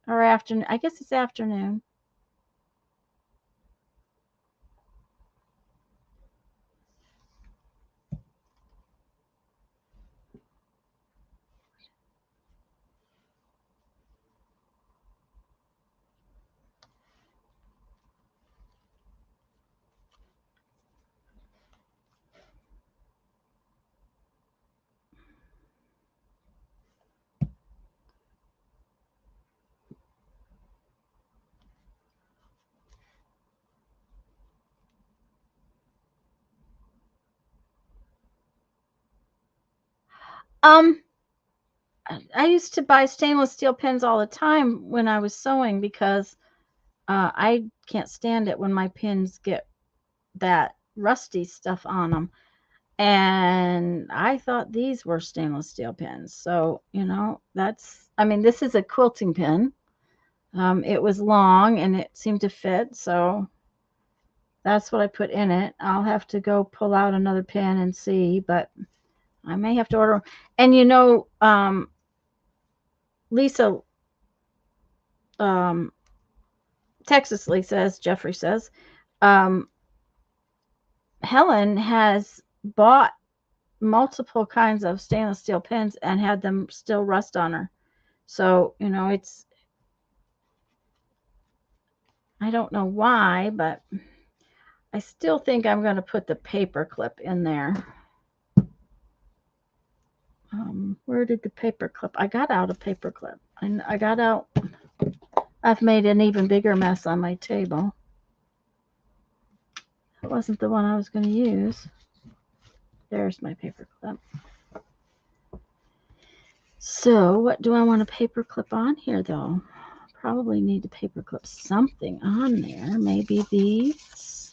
or afternoon. I guess it's afternoon. I used to buy stainless steel pens all the time when I was sewing because I can't stand it when my pins get that rusty stuff on them. And I thought these were stainless steel pens. So, this is a quilting pin. It was long and it seemed to fit. So that's what I put in it. I'll have to go pull out another pin and see, but I may have to order. And Lisa, Texas Lisa, as Jeffrey says, Helen has bought multiple kinds of stainless steel pins and had them still rust on her. So, you know, it's, I don't know why, but I still think I'm going to put the paper clip in there. Where did the paper clip? I got out a paper clip. I got out. I've made an even bigger mess on my table. That wasn't the one I was going to use. There's my paper clip. So what do I want to paper clip on here, though? Probably need to paper clip something on there. Maybe these.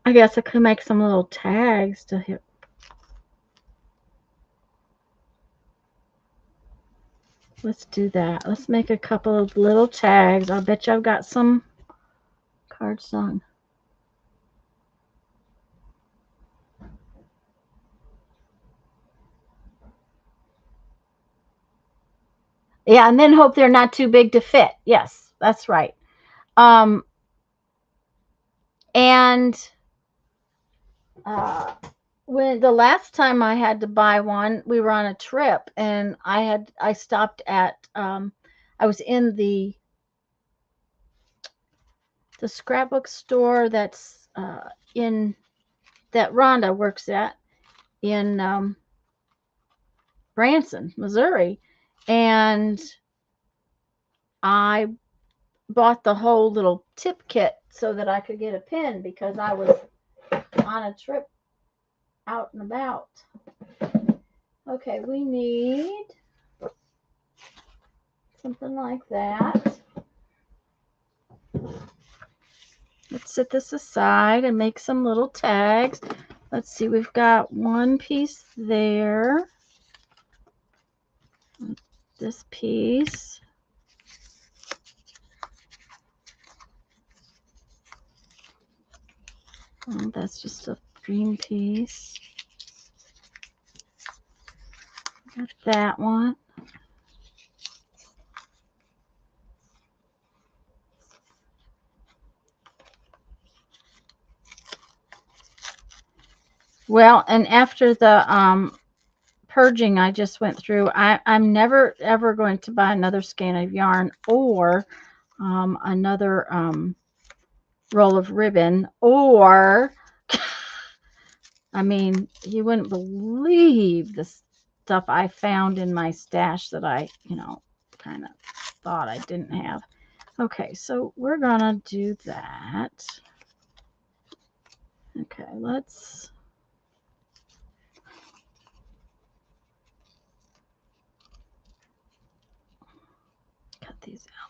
I guess I could make some little tags to hit. Let's do that. Let's make a couple of little tags. I'll bet you I've got some cardstock. Yeah, and then hope they're not too big to fit. Yes, that's right. And when the last time I had to buy one, we were on a trip, and I stopped at I was in the scrapbook store that's in that Rhonda works at in Branson, Missouri, and I bought the whole little tip kit so that I could get a pin because I was on a trip out and about. Okay, we need something like that. Let's set this aside and make some little tags. Let's see, we've got one piece there. This piece. Oh, that's just a green piece. Got that one. Well, and after the purging I just went through, I'm never ever going to buy another skein of yarn or another roll of ribbon, or I mean, you wouldn't believe the stuff I found in my stash that I, you know, kind of thought I didn't have. Okay, so we're gonna do that. Okay, let's cut these out.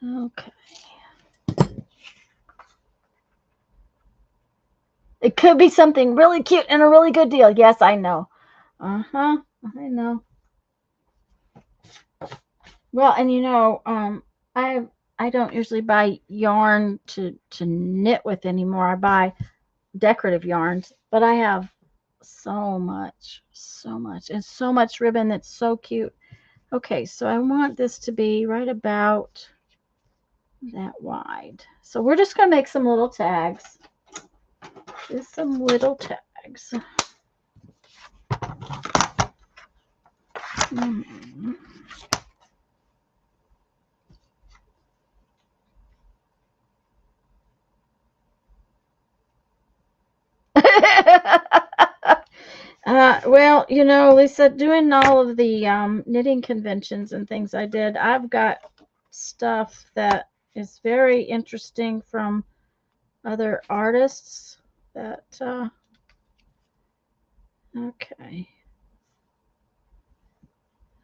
Okay. It could be something really cute and a really good deal. Yes, I know. I know. Well, and you know, I don't usually buy yarn to knit with anymore. I buy decorative yarns, but I have so much, and so much ribbon that's so cute. Okay, so I want this to be right about that wide. So we're just going to make some little tags. Just some little tags. Well, you know, Lisa, doing all of the knitting conventions and things I did, I've got stuff that is very interesting from other artists that, okay.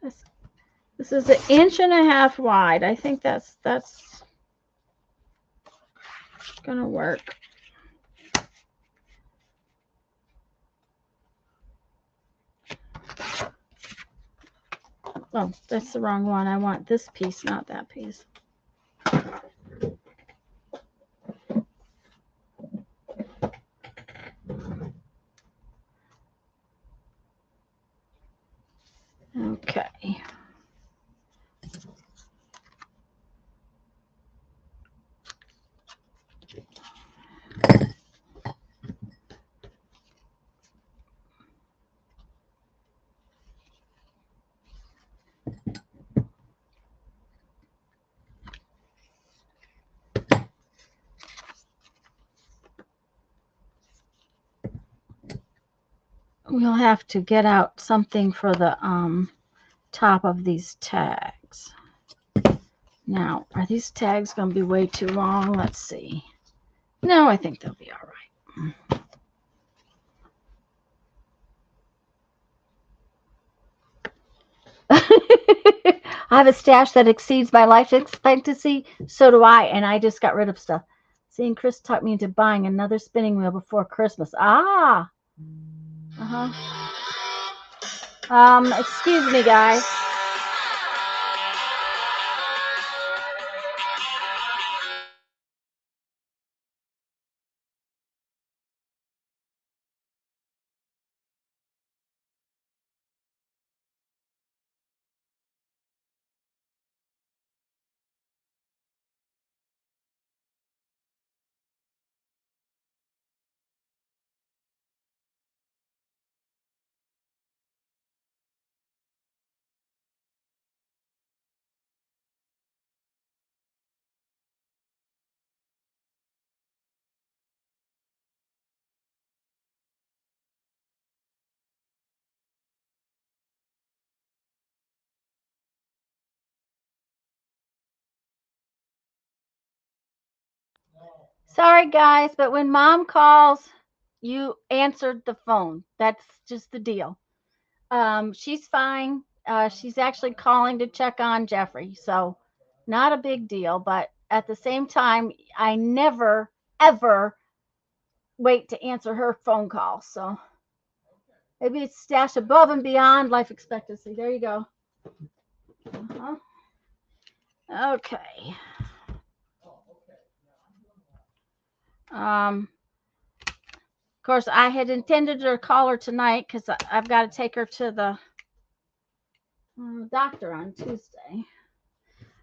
This is 1.5 inches wide. I think that's gonna work. Oh, that's the wrong one. I want this piece, not that piece. Okay. We'll have to get out something for the top of these tags. Now, are these tags going to be way too long? Let's see. No, I think they'll be all right. I have a stash that exceeds my life expectancy. So do I, and I just got rid of stuff. Seeing Chris talked me into buying another spinning wheel before Christmas. Ah. Excuse me, guys. Sorry, guys, but when mom calls, you answered the phone. That's just the deal. She's fine. She's actually calling to check on Jeffrey, so not a big deal. But at the same time, I never, ever wait to answer her phone call. So maybe it's stashed above and beyond life expectancy. There you go. Uh-huh. Okay. Of course, I had intended to call her tonight because I've got to take her to the doctor on Tuesday.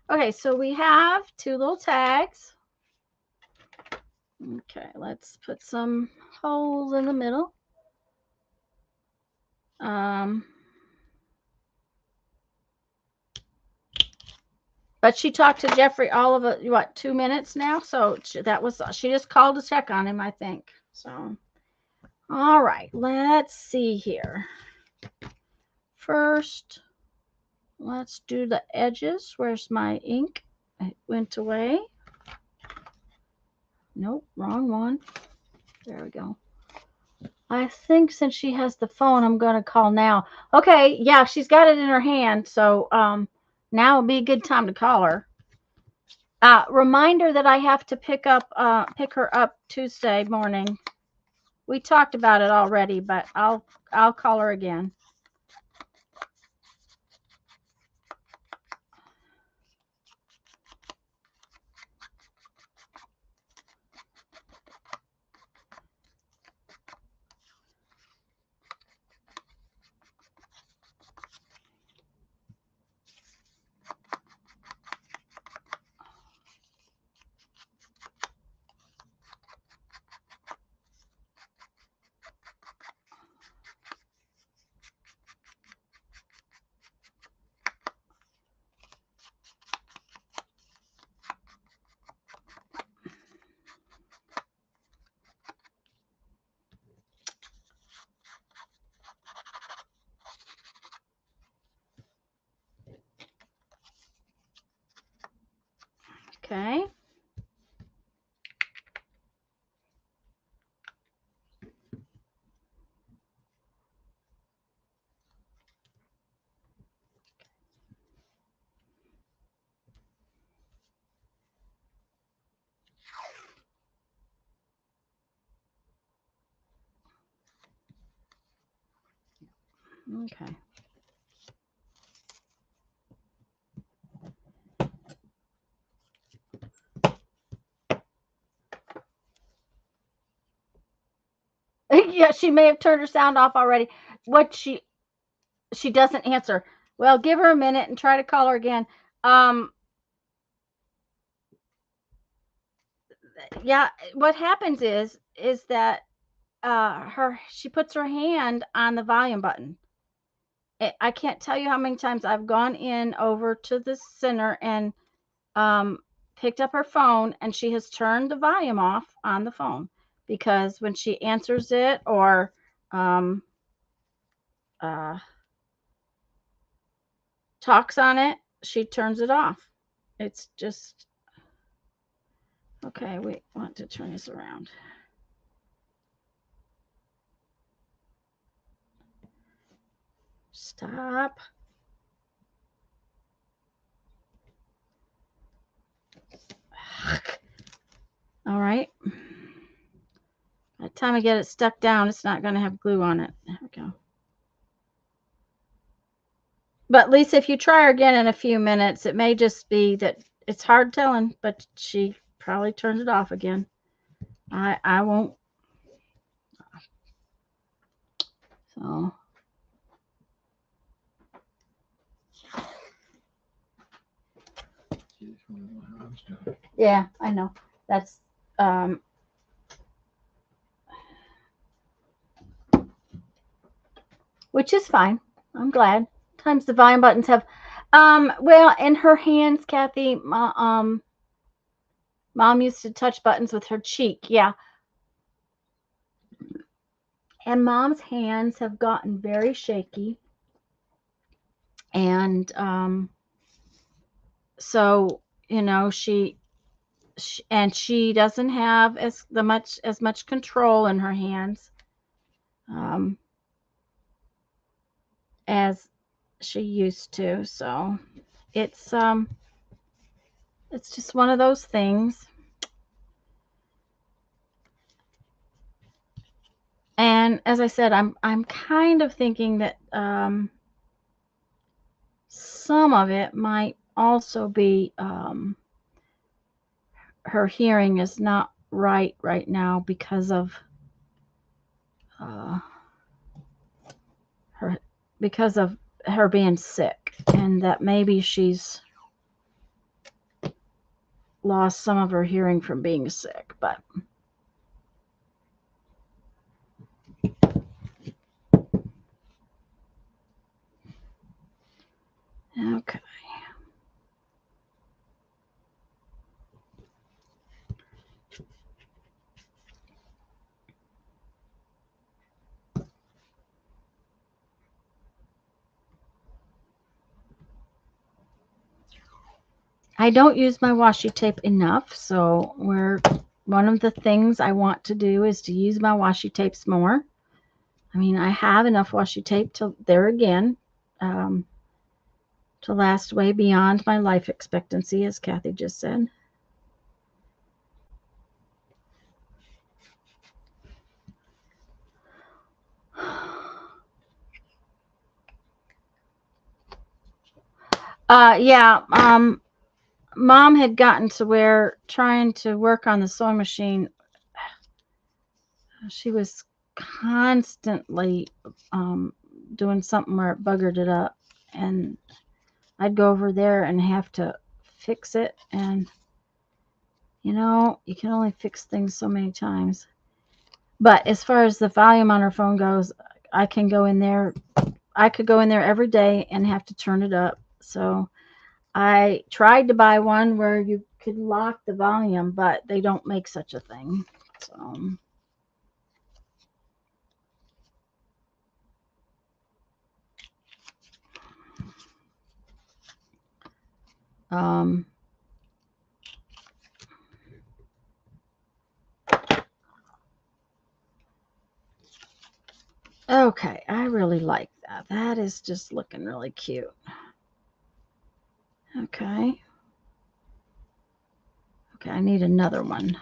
Okay, so we have two little tags. Okay, let's put some holes in the middle. But she talked to Jeffrey all of it, what, 2 minutes now? So she just called to check on him, I think. So, all right, let's see here. First, let's do the edges. Where's my ink? It went away. Nope, wrong one. There we go. I think since she has the phone, I'm going to call now. Okay, yeah, she's got it in her hand. So now would be a good time to call her. Reminder that I have to pick her up Tuesday morning. We talked about it already, but I'll call her again. Okay. Okay. Yeah, she may have turned her sound off already. What she doesn't answer. Well, give her a minute and try to call her again. Um, yeah, what happens is that she puts her hand on the volume button. I can't tell you how many times I've gone in over to the center and um, picked up her phone, and she has turned the volume off on the phone because when she answers it or um, uh, talks on it, she turns it off. It's just okay. We want to turn this around. Stop. All right. By the time I get it stuck down, it's not going to have glue on it. There we go. But Lisa, if you try her again in a few minutes, it may just be that it's hard telling, but she probably turned it off again. I won't. So yeah, I know. That's which is fine. I'm glad. Sometimes the volume buttons have well, in her hands, Kathy, Mom used to touch buttons with her cheek. Yeah. And Mom's hands have gotten very shaky. And so, you know, she doesn't have as much control in her hands um, as she used to. So it's just one of those things. And as I said, I'm kind of thinking that some of it might also be her hearing is not right now because of uh, her being sick, and that maybe she's lost some of her hearing from being sick. But okay. I don't use my washi tape enough, so one of the things I want to do is to use my washi tapes more. I mean, I have enough washi tape to there again to last way beyond my life expectancy, as Kathy just said. Yeah, Mom had gotten to where trying to work on the sewing machine, she was constantly doing something where it buggered it up, and I'd go over there and have to fix it. And you know, you can only fix things so many times. But as far as the volume on her phone goes, I can go in there. I could go in there every day and have to turn it up. So I tried to buy one where you could lock the volume, but they don't make such a thing. So um okay, I really like that. That is just looking really cute. Okay. Okay, I need another one.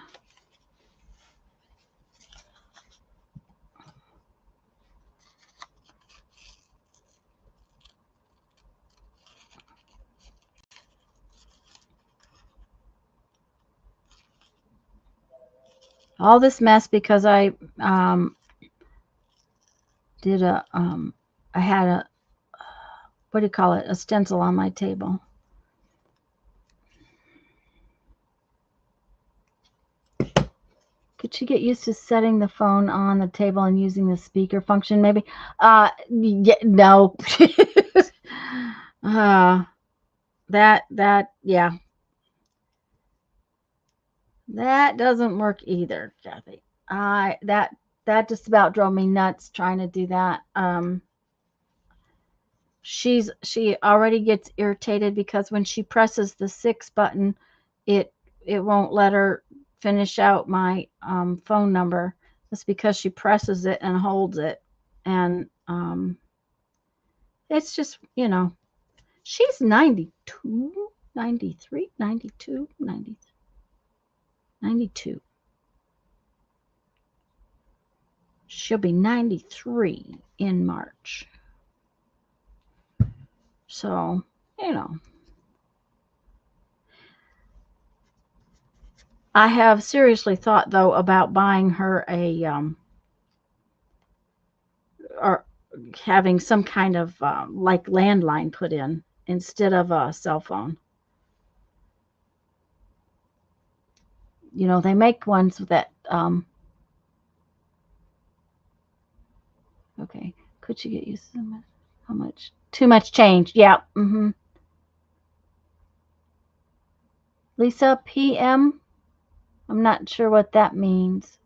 All this mess because I did I had a, what do you call it, a stencil on my table. Could she get used to setting the phone on the table and using the speaker function maybe? Yeah, no. Yeah. That doesn't work either, Kathy. That just about drove me nuts trying to do that. She already gets irritated because when she presses the 6 button, it it won't let her finish out my phone number. It's because she presses it and holds it, and it's just, she's 92, 93, 92, 90, 92. She'll be 93 in March. So, I have seriously thought though about buying her a or having some kind of like landline put in instead of a cell phone. They make ones that okay, could you get used to how much? Too much change. Yeah. Lisa PM. I'm not sure what that means.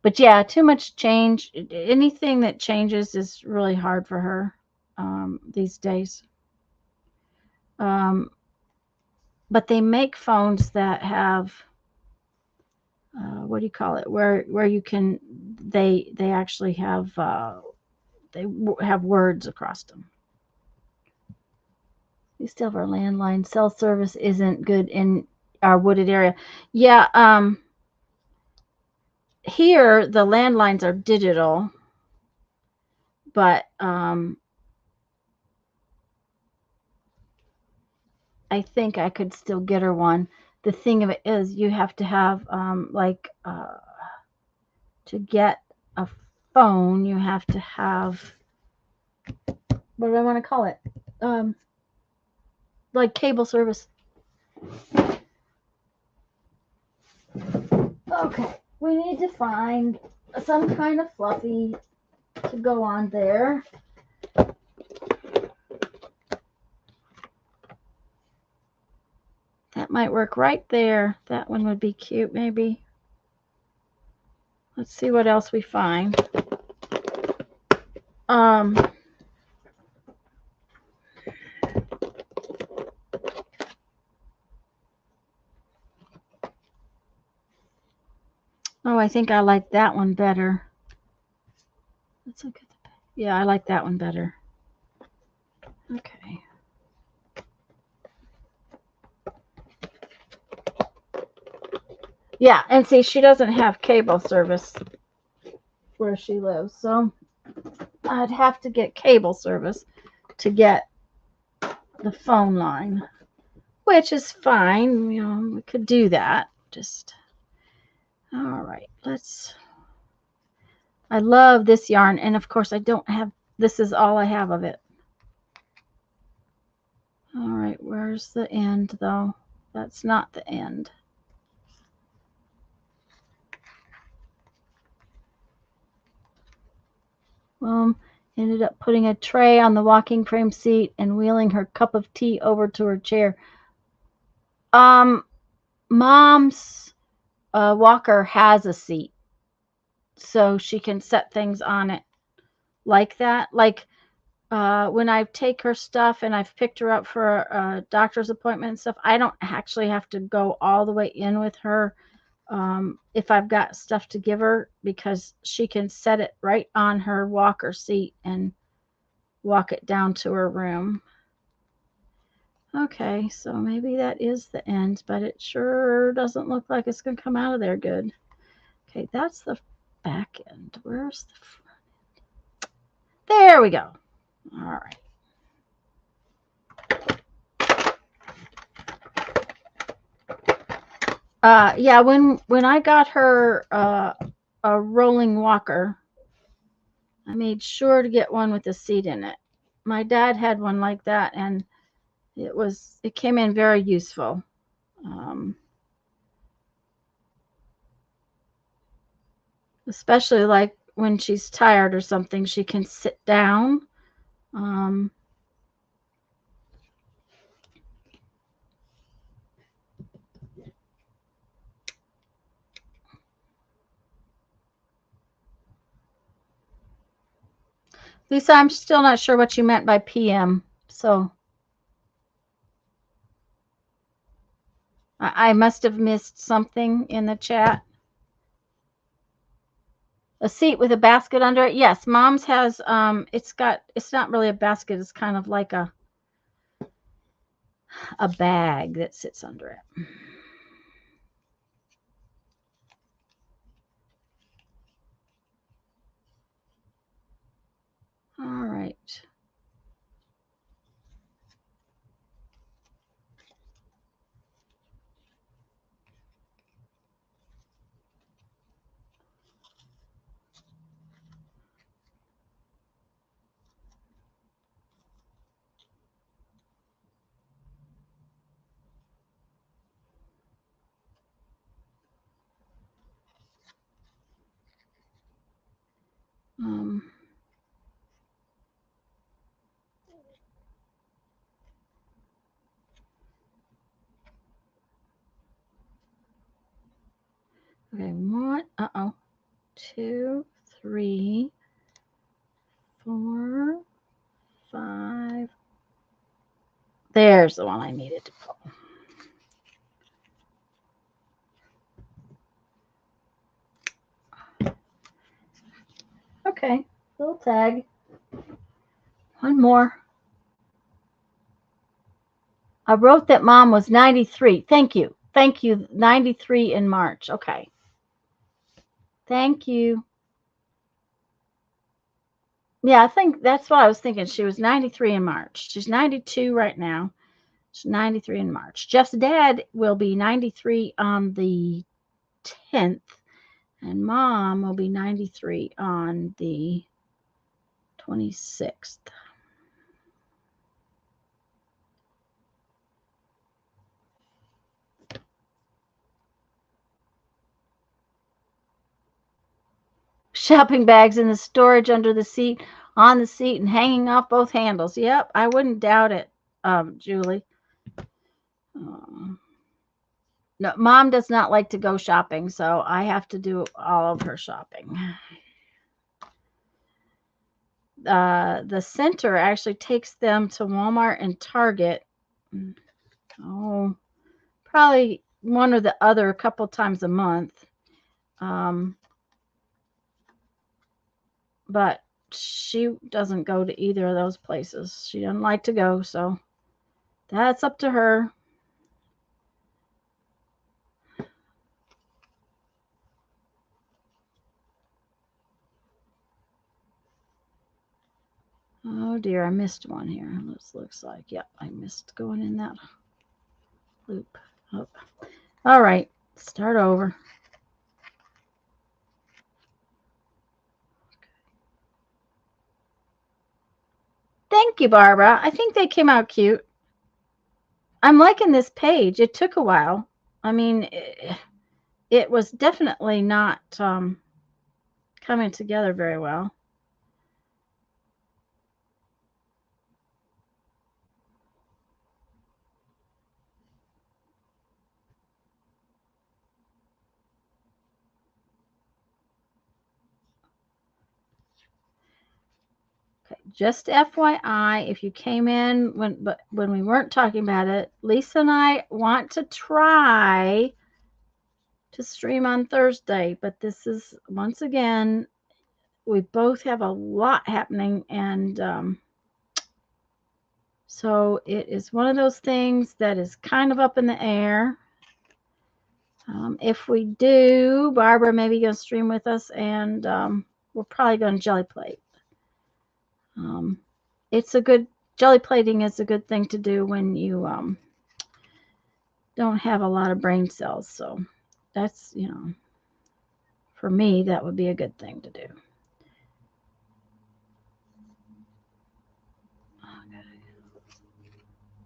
But yeah, too much change. Anything that changes is really hard for her these days. But they make phones that have what do you call it? Where you can they actually have they have words across them. We still have our landline. Cell service isn't good in our wooded area. Yeah, here the landlines are digital, but I think I could still get her one. The thing of it is, you have to have to get a phone, you have to have, what do I want to call it? Like cable service. Okay, we need to find some kind of fluffy to go on there. That might work right there. That one would be cute, maybe. Let's see what else we find. Oh, I think I like that one better. Let's look at the, yeah, I like that one better. Okay. Yeah, and see, she doesn't have cable service where she lives, so I'd have to get cable service to get the phone line, which is fine. We could do that. Just all right. I love this yarn, and of course I don't have. This is all I have of it. All right, where's the end though? That's not the end. Ended up putting a tray on the walking frame seat and wheeling her cup of tea over to her chair. Mom's walker has a seat, so she can set things on it like that. Like when I take her stuff and I've picked her up for a doctor's appointment and stuff, I don't actually have to go all the way in with her if I've got stuff to give her, because she can set it right on her walker seat and walk it down to her room. Okay, so maybe that is the end, but it sure doesn't look like it's going to come out of there good. Okay, that's the back end. Where's the front end? There we go. All right. Yeah, when I got her a rolling walker, I made sure to get one with a seat in it. My dad had one like that, and it came in very useful. Um, Especially like when she's tired or something, she can sit down. Um, Lisa, I'm still not sure what you meant by PM. So I must have missed something in the chat. A seat with a basket under it. Yes, Mom's has it's not really a basket, it's kind of like a bag that sits under it. All right. Um, okay, one, two, three, four, five. There's the one I needed to pull. Okay, little tag. One more. I wrote that Mom was 93. Thank you. Thank you. 93 in March. Okay. Thank you. Yeah, I think that's what I was thinking. She was 93 in March. She's 92 right now. She's 93 in March. Jeff's dad will be 93 on the 10th, and Mom will be 93 on the 26th. Shopping bags in the storage under the seat, on the seat, and hanging off both handles. Yep, I wouldn't doubt it, Julie. No, Mom does not like to go shopping, so I have to do all of her shopping. The center actually takes them to Walmart and Target. Oh, probably one or the other a couple times a month. But she doesn't go to either of those places. She doesn't like to go, so that's up to her. Oh dear, I missed one here. This looks like, yep, I missed going in that loop. Oh. All right, start over. Thank you, Barbara. I think they came out cute. I'm liking this page. It took a while. I mean, it was definitely not coming together very well. Okay, just FYI, if you came in when we weren't talking about it, Lisa and I want to try to stream on Thursday, but this is, once again, we both have a lot happening, and so it is one of those things that is kind of up in the air. If we do, Barbara may be going to stream with us, and we're probably going to jelly plate. It's a good, jelly plating is a good thing to do when you don't have a lot of brain cells. So that's, for me, that would be a good thing to do.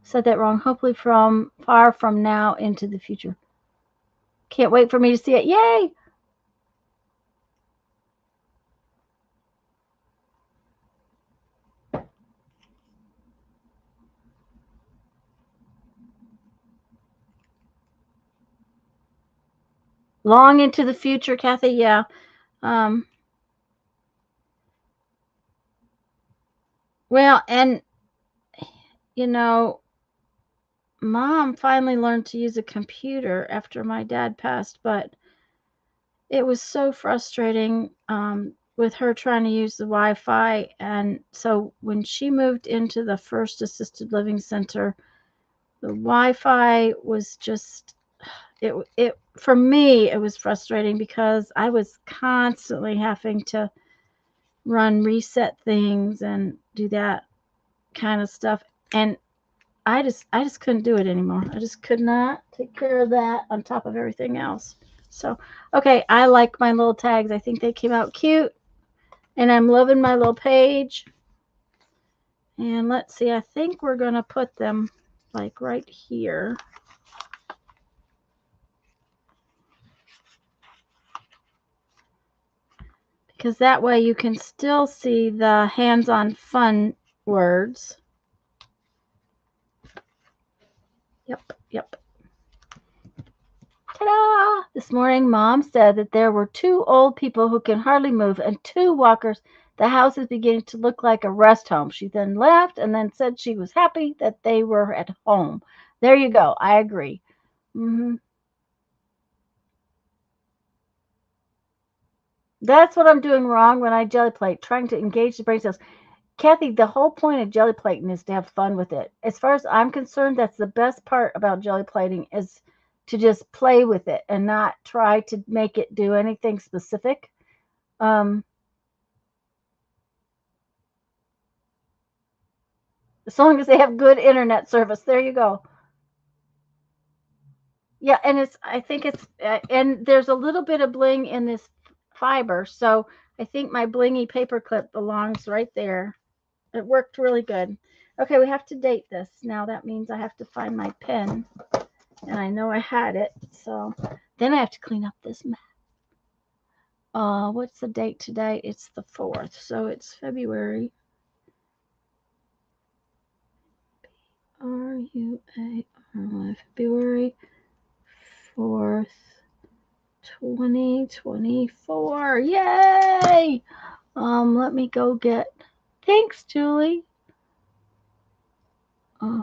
Said that wrong. Hopefully from far from now into the future. Can't wait for me to see it. Yay! Long into the future, Kathy. Yeah. Um, well, and you know, Mom finally learned to use a computer after my dad passed, but it was so frustrating with her trying to use the Wi-Fi. And so when she moved into the first assisted living center, the Wi-Fi was just it for me it was frustrating because I was constantly having to run reset things and do that kind of stuff, and I just couldn't do it anymore. I just could not take care of that on top of everything else. So, okay, I like my little tags. I think they came out cute, and I'm loving my little page. And let's see, I think we're going to put them like right here. Because that way you can still see the hands-on fun words. Yep. Ta-da! This morning, Mom said that there were 2 old people who can hardly move and 2 walkers. The house is beginning to look like a rest home. She then laughed and then said she was happy that they were at home. There you go. I agree. That's what I'm doing wrong when I jelly plate, trying to engage the brain cells. Kathy, the whole point of jelly plating is to have fun with it. As far as I'm concerned, that's the best part about jelly plating is to just play with it and not try to make it do anything specific. Um, as long as they have good internet service, there you go. Yeah, and I think and there's a little bit of bling in this fiber, so I think my blingy paper clip belongs right there. It worked really good. Okay, we have to date this. Now that means I have to find my pen. And I know I had it. So then I have to clean up this mess. What's the date today? It's the 4th. So it's February. February 4th, 2024. Yay! Let me go get. Thanks, Julie. I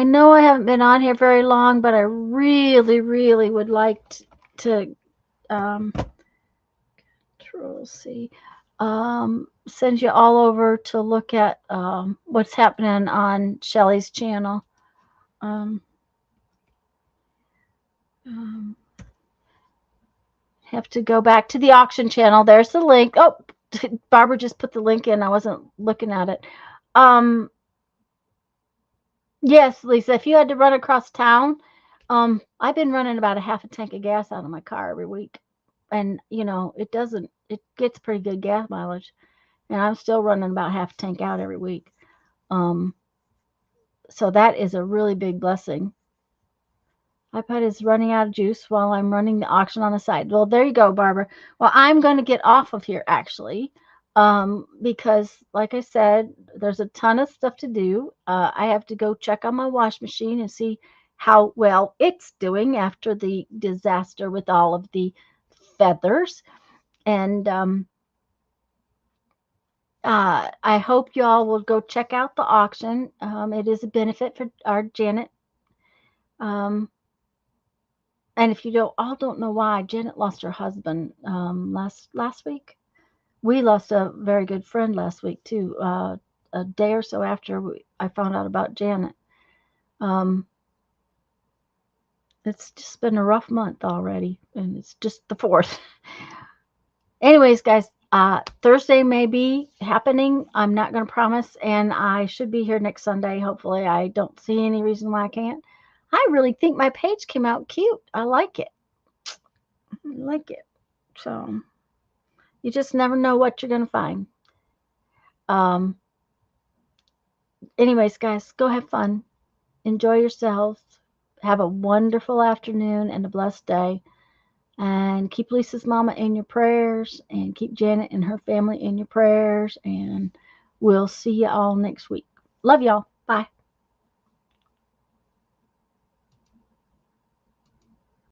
know I haven't been on here very long, but I really, really would like to Control C, send you all over to look at what's happening on Shelly's channel. Have to go back to the auction channel. There's the link. Oh, Barbara just put the link in. I wasn't looking at it. Yes, Lisa, if you had to run across town, I've been running about a half a tank of gas out of my car every week. And, it gets pretty good gas mileage. And I'm still running about half a tank out every week. So that is a really big blessing. iPad is running out of juice while I'm running the auction on the side. Well, there you go, Barbara. Well, I'm going to get off of here, actually, because, like I said, there's a ton of stuff to do. I have to go check on my wash machine and see how well it's doing after the disaster with all of the feathers. And I hope y'all will go check out the auction. It is a benefit for our Janet. And if you don't know why, Janet lost her husband last week. We lost a very good friend last week too. A day or so after I found out about Janet. It's just been a rough month already, and it's just the 4th. Anyways, guys, Thursday may be happening. I'm not going to promise, and I should be here next Sunday. Hopefully, I don't see any reason why I can't. I really think my page came out cute. I like it. I like it. So you just never know what you're going to find. Um, anyways, guys, go have fun. Enjoy yourselves. Have a wonderful afternoon and a blessed day. And keep Lisa's mama in your prayers and keep Janet and her family in your prayers. And we'll see you all next week. Love y'all.